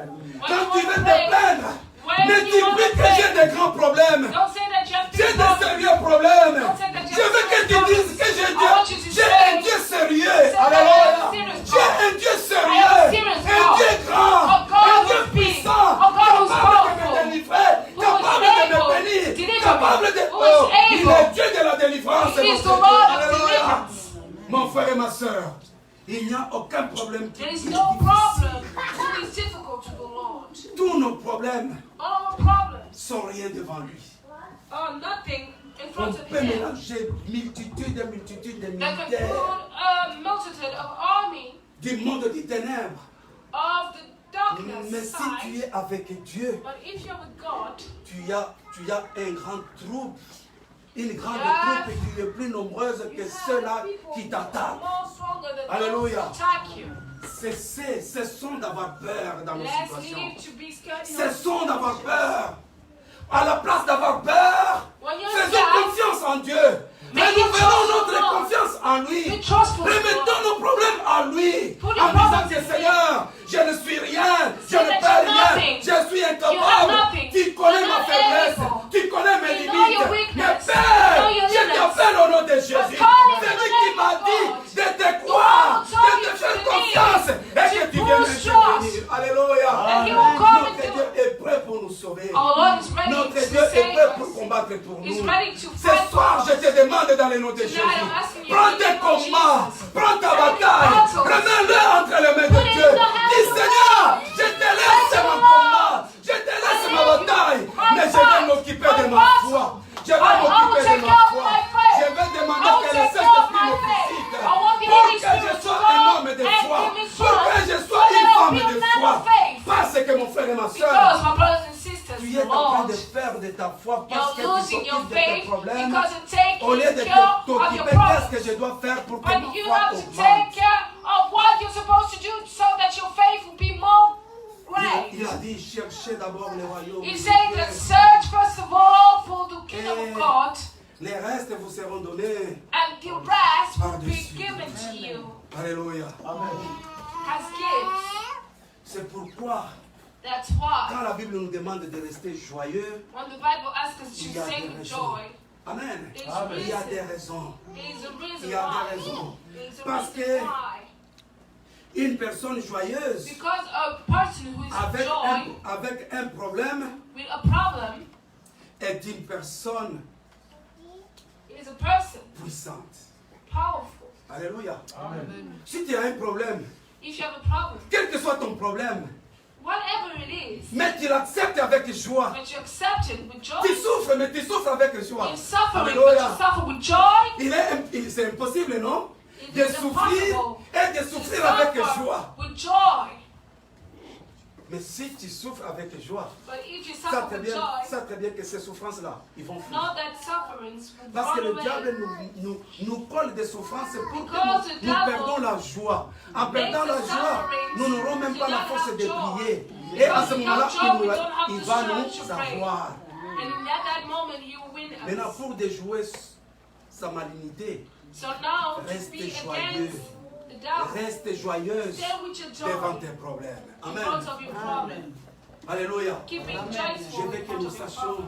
quand tu veux te pray, plaindre, when ne you dis wanna plus que pray, j'ai des grands problèmes. don't say that you have J'ai big des problems. sérieux problèmes. Don't say that you Je have veux que tu serious dises que problems. I want you to j'ai say, un Dieu sérieux. that Alléluia. I am serious J'ai God. un Dieu I sérieux. am serious Un God. Dieu grand. A God Un Dieu who's big. puissant. A God who's Capable de me powerful. délivrer. Who is Capable de me able to bénir. deliver Capable de... me. Who is Oh, il able. est Dieu de la délivrance. He mon is the frère. Lord of Alléluia. deliverance. Mon frère et ma soeur, il n'y a aucun problème qui There is est no difficile. problem who is difficult to the Lord. Tous nos problèmes All our problems sont rien devant lui. are nothing in On front of peut Him. mélanger multitude de multitudes de That can put militaires a multitude of army du monde des ténèbres. of the darkness Mais si tu side. es avec Dieu, But if you're with God, tu as un grand trouble. une grande troupe qui est plus nombreuse que ceux-là qui t'attaquent. Alléluia. Cessons d'avoir peur dans nos situations. Cessons d'avoir peur. À la place d'avoir peur, faisons confiance en Dieu. Renouvelons notre confiance en lui. Remettons nos problèmes en lui. En disant que Seigneur, je ne suis rien, je ne peux rien, je suis incapable. Tu connais ma faiblesse, tu connais mes limites. Mais Père, je t'appelle au nom de Jésus. C'est lui qui m'a dit de te croire, de te faire confiance et que tu viennes m'intervenir. Alléluia. Notre Dieu est prêt pour nous sauver. Notre Dieu est prêt pour combattre pour nous. Ce soir, je te demande dans le nom de Jésus, prends tes combats, prends ta bataille, remets-le entre les mains de Dieu. Dis Seigneur, je te laisse mon combat, je te laisse ma bataille, mais je vais m'occuper de ma foi. Je vais m'occuper de ma foi. Je vais demander que le Saint-Esprit me visite pour que je sois un homme de foi, pour que je sois une femme de foi. Parce que mon frère et ma soeur, tu es en train de perdre ta foi parce que tu t'occupes de tes problèmes. Au lieu de t'occuper, qu'est-ce que je dois faire pour que ma foi augmente? Il a dit, cherchez d'abord le royaume. He said that search first of all for the kingdom of God. Les restes vous seront donnés. And the rest will be given to you. Alléluia. As gifts. C'est pourquoi, That's why. quand la Bible nous demande de rester joyeux, When the Bible asks us il y to a sing des with raisons. joy, Amen. there's a Il y a reason. des raisons. There's a Il reason y a des why. raisons. There's a Parce reason que why. une personne joyeuse Because a person who is joy avec un problème with a problem est une personne is a person puissante. powerful. Alléluia. Amen. Si tu as un problème, If you have a problem, quel que soit ton problème, whatever it is, mais tu l'acceptes avec joie. but you accept it with joy. Tu souffres, mais tu souffres avec joie. You're suffering, but Alléluia. you suffer with joy. C'est impossible, non? It De is souffrir impossible et de to souffrir avec suffer joie. with joy. Mais si tu souffres avec joie, But if you ça suffer très with bien, joy, ça très bien que ces souffrances-là, ils vont fuir. know that sufferings will Parce que run le away. diable nous colle des souffrances pour Because que the nous devil perdons la joie. En perdant la makes us joie, suffering nous n'aurons même pas la to not force have de joy. prier. Et à ce Because moment-là, without joy, we don't have il the va strength nous to pray. avoir. And at that moment, you win Maintenant, us. pour déjouer sa malignité, So now, to Reste be joyeux. against the devil, reste joyeuse stay with your devant joy tes problèmes. in Amen. front of your problem. Alléluia. Keep being Je joyful veux in que front nous of your sachions, problem.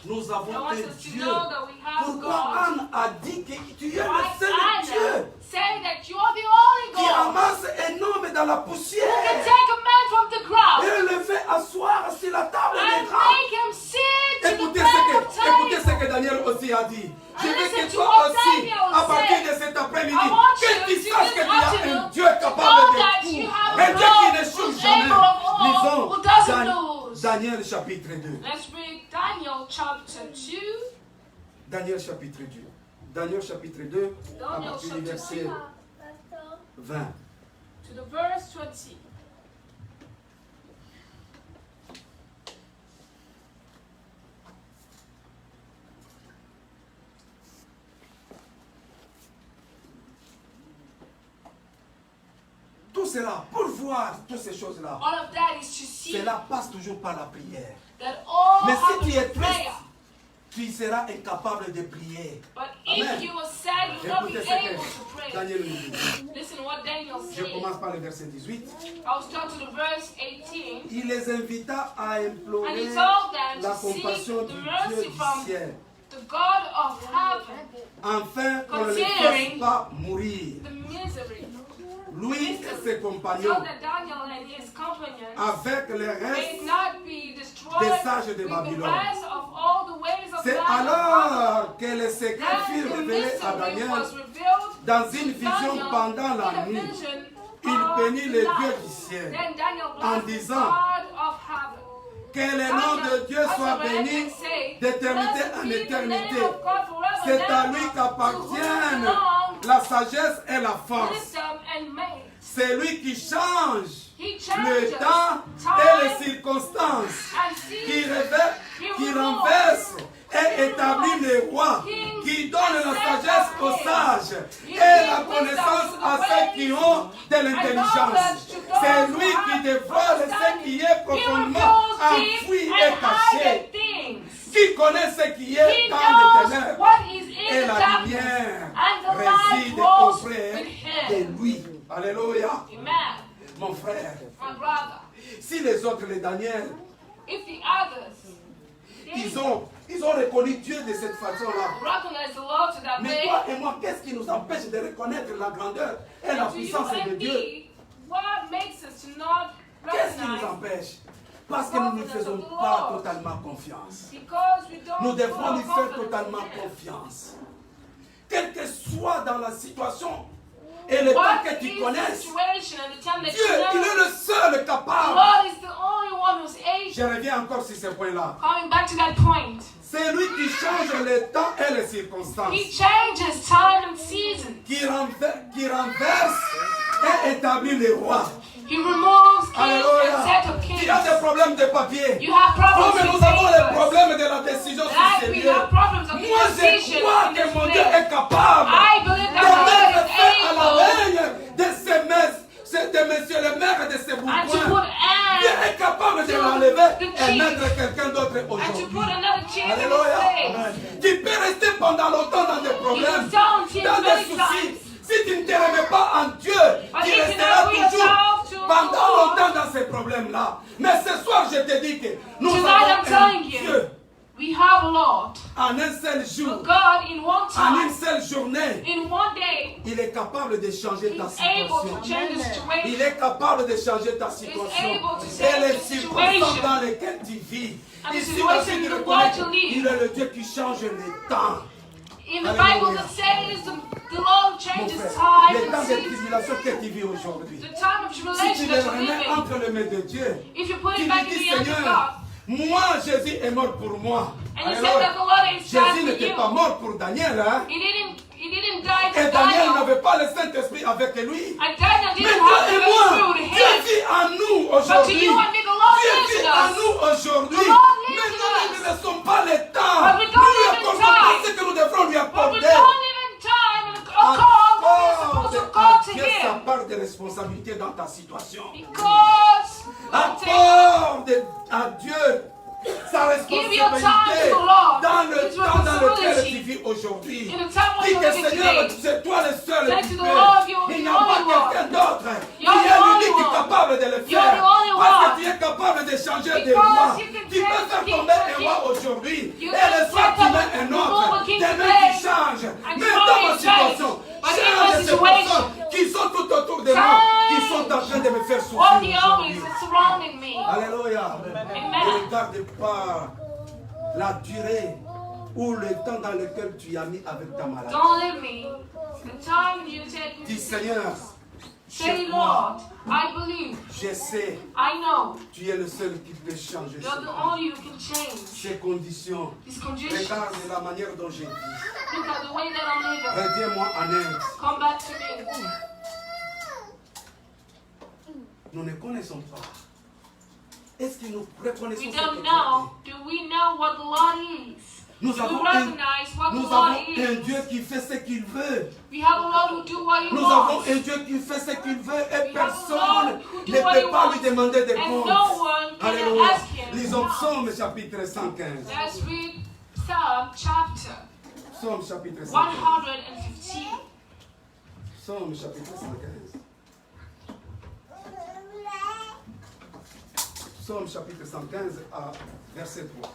nous I avons want un us to Dieu. know that we have Pourquoi God. Anne a dit que tu es le Why seul Anna Dieu say that you are the only qui God ramasse un homme dans la who can poussière take a man from the ground et le fait asseoir sur la table and des grands? make him sit to the Écoutez bread of ce table. que Daniel aussi a dit. Je veux listen que to toi what aussi, Daniel à partir said. de cet après-midi, I want que you tu to saches que tu as un afternoon Dieu to capable know de that tout. you have Un a Dieu qui God n'échoue who's jamais. able of all, Lisons who doesn't lose. Daniel chapitre 2. Let's read Daniel chapter 2. Daniel chapitre 2. Daniel chapitre 2, à Daniel partir du chapter verset 2 20. to the verse 20. Tout cela, pour voir toutes ces choses-là, All of that is to see cela passe toujours par la prière. that all Mais si happens tu es in prayer. triste, tu seras incapable de prier. But Amen. if you are sad, you will not be Écoutez ce able to que pray. Daniel nous dit. Listen what Daniel Je said. commence par le verset 18. I'll start to the verse 18. Il les invita à And implorer he told them la to seek compassion the du mercy Dieu du from ciel, the God of heaven, afin qu'on ne les Considering fasse pas mourir. the misery. Lui et ses So compagnons, that Daniel and his companions avec les may restes. not be destroyed des sages de with the Babylone. rest of all the ways of C'est Babylon. alors que les secrets Then furent the révélés à mystery Daniel was revealed dans une to vision Daniel pendant la in a nuit. vision Il of bénit le night. Dieu du ciel. Then Daniel en blessed the disant, God of heaven. Que le nom de Dieu soit béni d'éternité en éternité. C'est à lui qu'appartiennent la sagesse et la force. C'est lui qui change le temps et les circonstances, qui renverse et établit les rois qui donne la sagesse aux sages et la connaissance à ceux qui ont de l'intelligence. C'est lui qui dévoile ce qui est profondément enfoui et caché, qui connaît ce qui est dans les ténèbres, et la lumière réside auprès de lui. Alléluia. Mon frère, si les autres, les Daniel, ils ont reconnu Dieu de cette façon-là. Mais toi et moi, qu'est-ce qui nous empêche de reconnaître la grandeur et la puissance de Dieu? Qu'est-ce qui nous empêche? Parce que nous ne faisons pas totalement confiance. Nous devons lui faire totalement confiance. Quelle que soit dans la situation et le temps que tu connaisses, Dieu, il est le seul capable. Je reviens encore sur ce point-là. C'est lui qui change le temps et les circonstances. Qui renverse et établit les rois. He removes kings Alléluia. and set of kings. Il y a des problèmes de papier. You have problems Comme with nous avons les papers. problèmes de la décision sur Like ces we lieux. have problems of Moi, je decision crois in que this mon Dieu place. est capable I believe de that God mettre is fin à la able règne de ces messes, de monsieur le maire de ces and to bourgeois. put Dieu an est capable de to l'enlever the et chief. mettre quelqu'un d'autre and to aujourd'hui. put another chief in his Alléluia. place. Tu peux rester pendant longtemps dans des problèmes, You don't see dans des many soucis. times. Si tu ne te remets pas en Dieu, But tu if you resteras don't put toujours yourself to pendant God, longtemps dans ces problèmes-là. Mais ce soir, je te dis que nous Tonight avons I'm un telling you, Dieu we have a Lord. en un seul jour, God in one en une time, seule journée. in one day, Il est capable de changer ta He's able to situation. change the Il situation. est capable de changer ta situation. able to Et change les the circonstances situation. dans lesquelles tu vis. And the Ici, situation aussi, tu in the reconnais world you live. qu'il est le Dieu qui change les temps. In the Alléluia. Bible that says the Lord Mon changes frère, time les temps and de seasons. tribulation que tu vis aujourd'hui. The time of Si tribulation tu that le you're remets living, entre les mains de Dieu, if you put tu it back lui in dis, the hands of Seigneur, God, moi, Jésus est mort pour moi. and you said Alors, that the Lord is Jésus died for n'était pas you, mort pour Daniel, hein? He didn't die Et for Daniel Daniel, n'avait pas le Saint-Esprit avec lui. and Daniel Mais didn't toi have et the moi, Holy Spirit with Dieu him. vit en nous But to aujourd'hui. you and me, the Lord Dieu lives vit in en us. nous aujourd'hui. The Lord lives Mais in nous us. ne laissons pas le temps. But we don't Nous lui live in accordons time. pas ce que nous devrons lui But we accorder. don't live in time and a call what we're supposed to call to Dieu sa Him. part de responsabilité dans ta situation. Because Accorde à Dieu sa Give your time responsabilité to the Lord. dans le His temps dans lequel responsibility. tu vis aujourd'hui. In the time when Dis you're que living Seigneur, today, c'est toi le seul say qui to the peut. Lord, you're Il the n'y a pas only one. quelqu'un d'autre. Il y You're a the l'unique only qui est one. capable de le You're faire. the only Parce que one. tu es capable de changer des Because rois. you can Tu peux change faire the tomber king un roi aujourd'hui. You Et le can soir, set tu up mets un remove autre. a king Des mains today. qui changent. And Mais tomorrow dans ma you change. situation, But in change my ces situation, personnes qui sont tout autour de moi, qui sont en train de me faire all souffrir the aujourd'hui. armies are surrounding me. Alléluia. Amen. Ne regarde pas la durée ou le temps dans lequel tu as mis avec ta maladie. Don't leave me. The time you take Dis Seigneur, say, je crois, Lord, I believe, je sais, I know, tu es le seul qui peut changer you're the only who can change ces conditions. these conditions. Regarde la manière dont j'ai dit. Look at the way that I'm living. Reviens-moi en aide. Come back to me. Nous ne connaissons pas. Est-ce que nous reconnaissons We ce que don't Dieu know. Do we know what the Lord is? Nous Do avons we un, recognize what the nous Lord avons un is? Dieu qui fait ce qu'il veut. We have a Lord who do what He Nous avons wants. un Dieu qui fait ce qu'il veut et We have a personne Lord who ne do what He peut pas lui wants. demander des And comptes. no one can Alléluia. ask Him. Lisons Psaume chapitre 115. Let's read Psalm chapter Psaume chapitre 115. 115. Psaume chapitre 115. Psaume chapitre 115 à verset 3.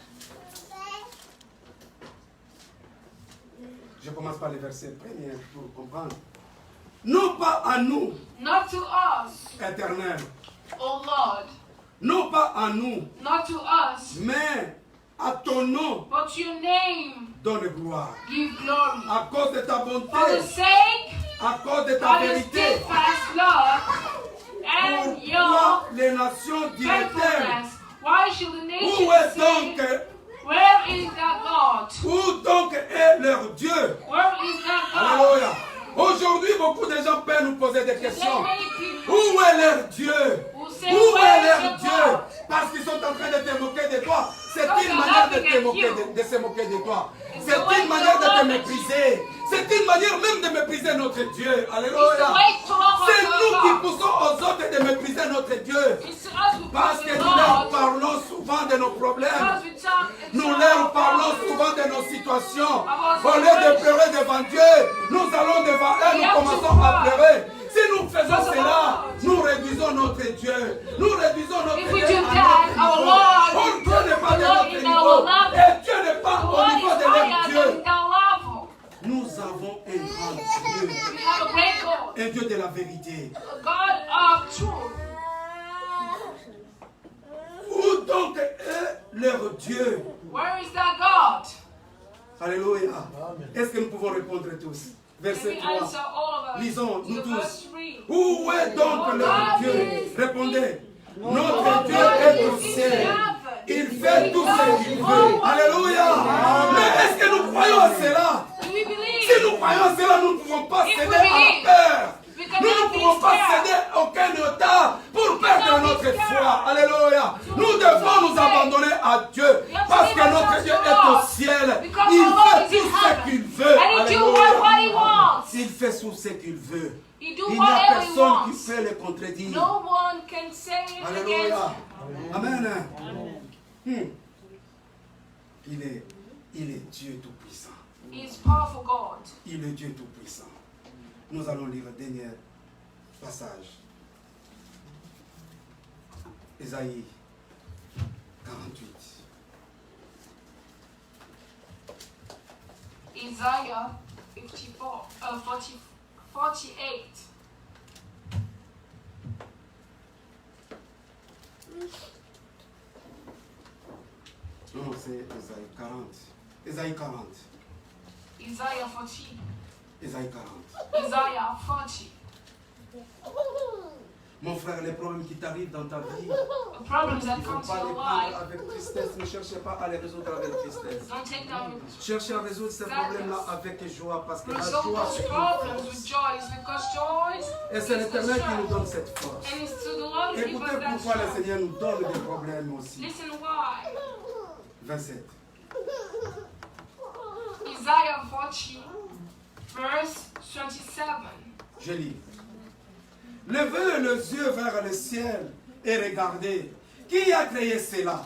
Je commence par le verset premier pour comprendre. Non pas à nous, Not to us, éternel, O Lord, non pas à nous, not to us, mais à ton nom but to your name donne gloire. give glory. À cause de ta bonté, For the sake à cause de ta of your vérité, steadfast love and your pourquoi les nations diraient-elles, faithfulness, why should the nations où est say, donc, where is that God? où donc est leur Dieu? Where is that God? Alléluia. Aujourd'hui, beaucoup de gens peuvent nous poser des Today questions. many people Où est leur Dieu? will say, Où est where is leur your Dieu? God? Parce qu'ils sont en train de te moquer de toi. C'est une manière de te moquer, de se moquer de toi. C'est une manière de te mépriser. C'est une manière même de mépriser notre Dieu. Alléluia. C'est nous qui poussons aux autres de mépriser notre Dieu. Parce que nous leur parlons souvent de nos problèmes. Nous leur parlons souvent de nos situations. Au lieu de pleurer devant Dieu, nous allons devant eux, nous commençons à pleurer. Si nous faisons cela, nous réduisons notre Dieu. Nous réduisons notre Dieu à notre niveau. Oh, Dieu n'est pas de notre niveau. Et Dieu n'est pas au niveau de leur Dieu. Nous avons un grand Dieu. Un Dieu de la vérité. Où donc est leur Dieu? Where is that God? Alléluia. Est-ce que nous pouvons répondre tous? Verset 3. Lisons, nous tous. Où est donc leur Dieu? Répondez. Notre Dieu est au ciel. Il fait tout ce qu'il veut. Alléluia. Mais est-ce que nous croyons à cela? Si nous croyons à cela, nous ne pouvons pas céder à la peur. Nous ne pouvons pas céder aucun état pour perdre notre foi. Alléluia. Nous devons nous abandonner à Dieu parce que notre Dieu est au ciel. Il fait tout ce qu'il veut. Alléluia. Il fait tout ce qu'il veut. Il n'y a personne qui peut le contredire. Alléluia. Amen. Il est Dieu tout-puissant. Il est Dieu tout-puissant. Nous allons lire le dernier passage. Ésaïe 48. Isaiah 48. Non, c'est Ésaïe 40. Ésaïe 40. Isaiah 40. Ésaïe 40. Isaiah 40. Mon frère, les problèmes qui t'arrivent dans ta vie, The problems that il ne come faut to pas les your prendre life, avec tristesse. Ne cherchez pas à les résoudre avec tristesse. don't take them. Cherchez à résoudre ces problèmes-là avec joie, parce que la Resolve joie, those c'est une problems force. with joy, because joy Et c'est is the l'Éternel qui nous strength. donne cette force. And it's to the Lord who gives Écoutez us that pourquoi le strength. Seigneur nous donne des problèmes aussi. Listen why. 27. Isaiah 40, verse 27. Je lis. Levez les yeux vers le ciel et regardez. Qui a créé cela?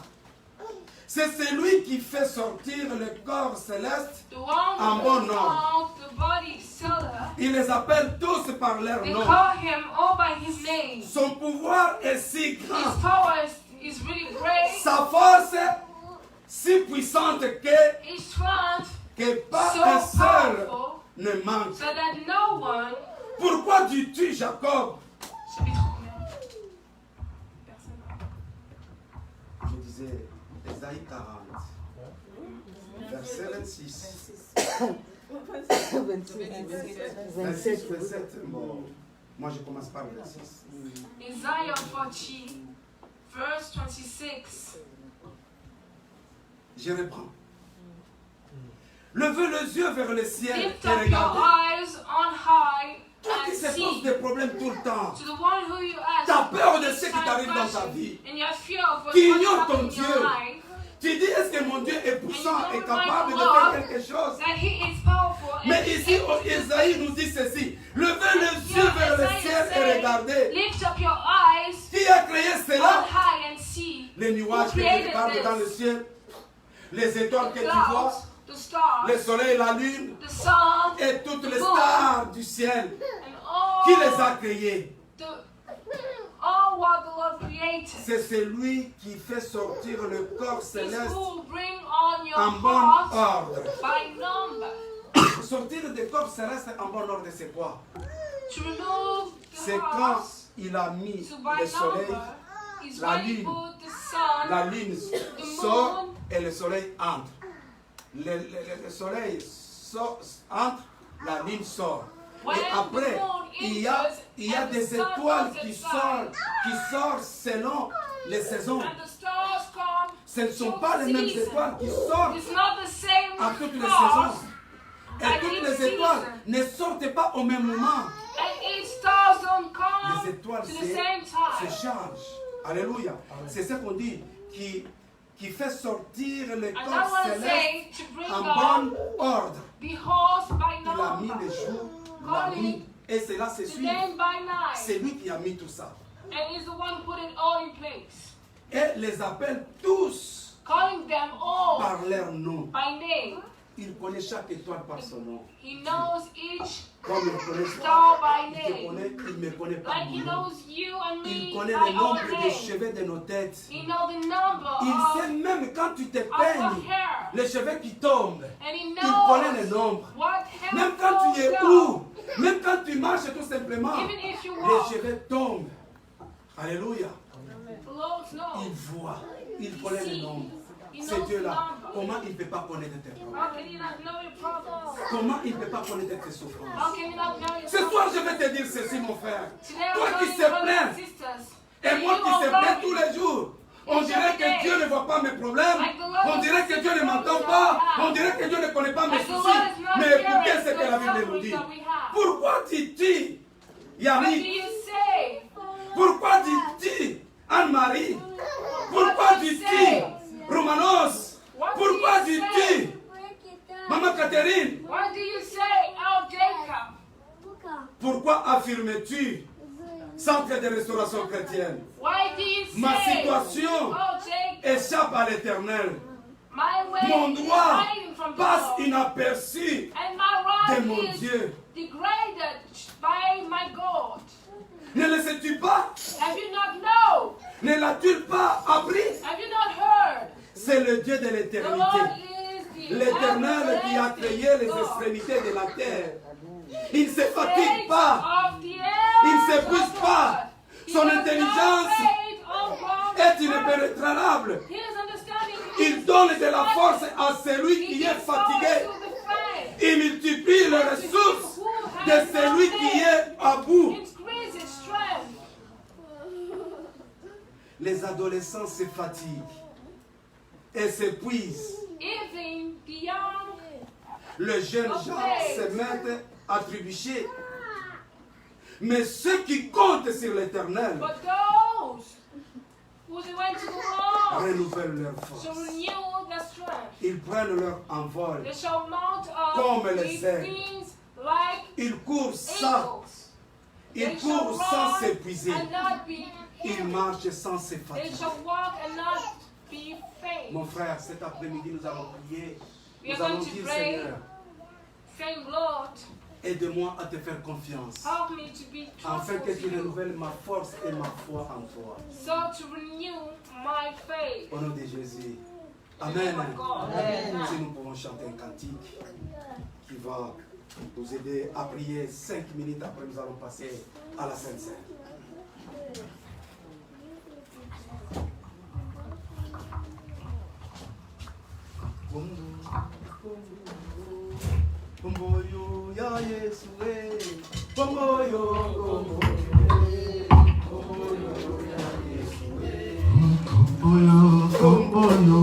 C'est celui qui fait sortir le corps céleste The one en bon who ordre. called the body Selah, Il les appelle tous par leur they nom. call him all by his name. Son pouvoir est si His grand. power is really great. Sa force est si puissante His strength que pas so un seul powerful ne manque. so that no one Pourquoi dis-tu Jacob? chapitre combien? Je disais Ésaïe 40, verset 26. 27. Bon, moi je commence par le 26. Isaiah 40, verse 26. Je reprends. Levez les yeux vers le ciel Lift et up your regardez. eyes on high Toi qui and se poses see des problèmes tout le temps, to the one who you ask. t'as peur de ce qui t'arrive dans ta vie. And you have fear of what's Qui going to ignore happen ton in your Dieu. life. Tu dis, est-ce que mon Dieu est puissant And you et don't capable de mind faire God. quelque chose? That he is powerful. And Mais ici, Isaïe nous dit ceci. Levez les yeux vers le ciel et regardez. Lift up your eyes Qui a créé on cela? high and see. Les nuages que tu regardes dans le ciel, les étoiles que The tu vois, clouds, the stars, le soleil, la lune the sun, et toutes les stars du ciel. and Qui les a créés? all what the Lord created. C'est celui qui fait sortir le corps Is céleste who will bring on your en bon heart ordre. by number. Sortir des corps célestes en bon ordre, c'est quoi? To remove the C'est quand hearts il a mis to by le soleil, number is la when he lune, put the sun, la lune sort et le soleil entre. Le soleil entre, la lune sort. Et après, il y a des étoiles qui sortent selon les saisons. and the stars come. Ce ne sont pas les mêmes étoiles qui sortent It's not the same à toutes les stars, saisons. Et toutes les étoiles ne sortent pas au même moment. and each stars don't Les come étoiles to the same time. se chargent. Alléluia. C'est ce qu'on dit qui qui fait sortir les And I corps want to célestes say to bring en God bon ordre. the horse by Il a mis number, les jours, la nuit, et cela se the suit. day by night, C'est lui qui a mis tout ça. and He's the one who put it all in place, Et les appelle tous calling them all par leur nom. by name. Il connaît chaque étoile par son nom. He knows each Comme il connaît star by il te name, connaît, il me connaît par like mon He nom. knows you and Il me connaît by le our nombre des name. cheveux de nos têtes. He knows the number Il of sait même quand tu te our peignes, hair, les cheveux qui tombent. and He Il connaît le knows nombre. what hair Même quand tu es falls où, down. même quand tu marches tout simplement, Even if you les walk, cheveux tombent. Alléluia. the Lord Il knows. voit, il connaît le nombre. He C'est knows the Dieu-là. number. Comment il ne peut pas connaître tes problèmes? How can He not know your problems? Comment il ne peut pas connaître tes souffrances? How can He not know your Ce soir, je vais te dire ceci, mon frère. Today, Toi I'm qui telling se you, brothers plains, and sisters, et moi you qui are se plains worried. tous les jours. On dirait que Dieu ne voit pas mes problèmes. On dirait que Dieu ne m'entend pas. On dirait que Dieu ne connaît pas mes Like the soucis. Lord is not Mais hearing écoutez ce que la the Bible nous sufferings dit. that we have. Pourquoi dis-tu, What do Yannick? you say? Pourquoi dis-tu, Anne-Marie? Pourquoi dis-tu, Romanos? Pourquoi dis-tu, Maman Catherine? What do you say, oh Jacob? Pourquoi affirmes-tu, centre de restauration chrétienne? Why do you say, Ma situation oh Jacob, échappe à l'Éternel. my way Mon is droit hiding from the passe Lord, inaperçu and my de mon right is Dieu. degraded by my God? Ne le sais-tu pas? Have you not known? Ne l'as-tu pas appris? Have you not heard? C'est le Dieu de The Lord l'éternité. is the L'Éternel qui a créé les everlasting God. extrémités de la terre. Il ne se fatigue Creator pas. of the Il ne earth, s'épuise of pas. God. Son He is intelligence not afraid of God. est impénétrable. His understanding Il is donne de la force à celui He qui est gives power fatigué. to the faint. Il multiplie les ressources de celui qui est à bout. Increase his strength. Les adolescents se fatiguent et s'épuisent. Even the young, Les jeunes gens se mettent à trébucher. Mais ceux qui comptent sur l'Éternel but those who went to the Lord renouvellent leur shall force. renew their strength. Ils prennent leur envol. They shall mount up Comme les with aigles. wings like Ils courent sans, eagles. ils They shall courent sans run s'épuiser. and not be Ils weary. marchent sans se They fatiguer. shall walk and not be faint. Mon frère, cet après-midi, nous allons prier. We are Nous allons going to dire, pray, Seigneur, saying, Lord, aide-moi à te faire confiance. help me to be Afin trustful que to tu you, renouvelles ma force et ma foi en toi. so to renew my faith. Au nom de Jésus. In the name Amen. of God. Si nous pouvons chanter un cantique qui va nous aider à prier 5 minutes après, nous allons passer à la Sainte Seine. Komboyo ya Yesu komboyo komboyo ya Yesu komboyo komboyo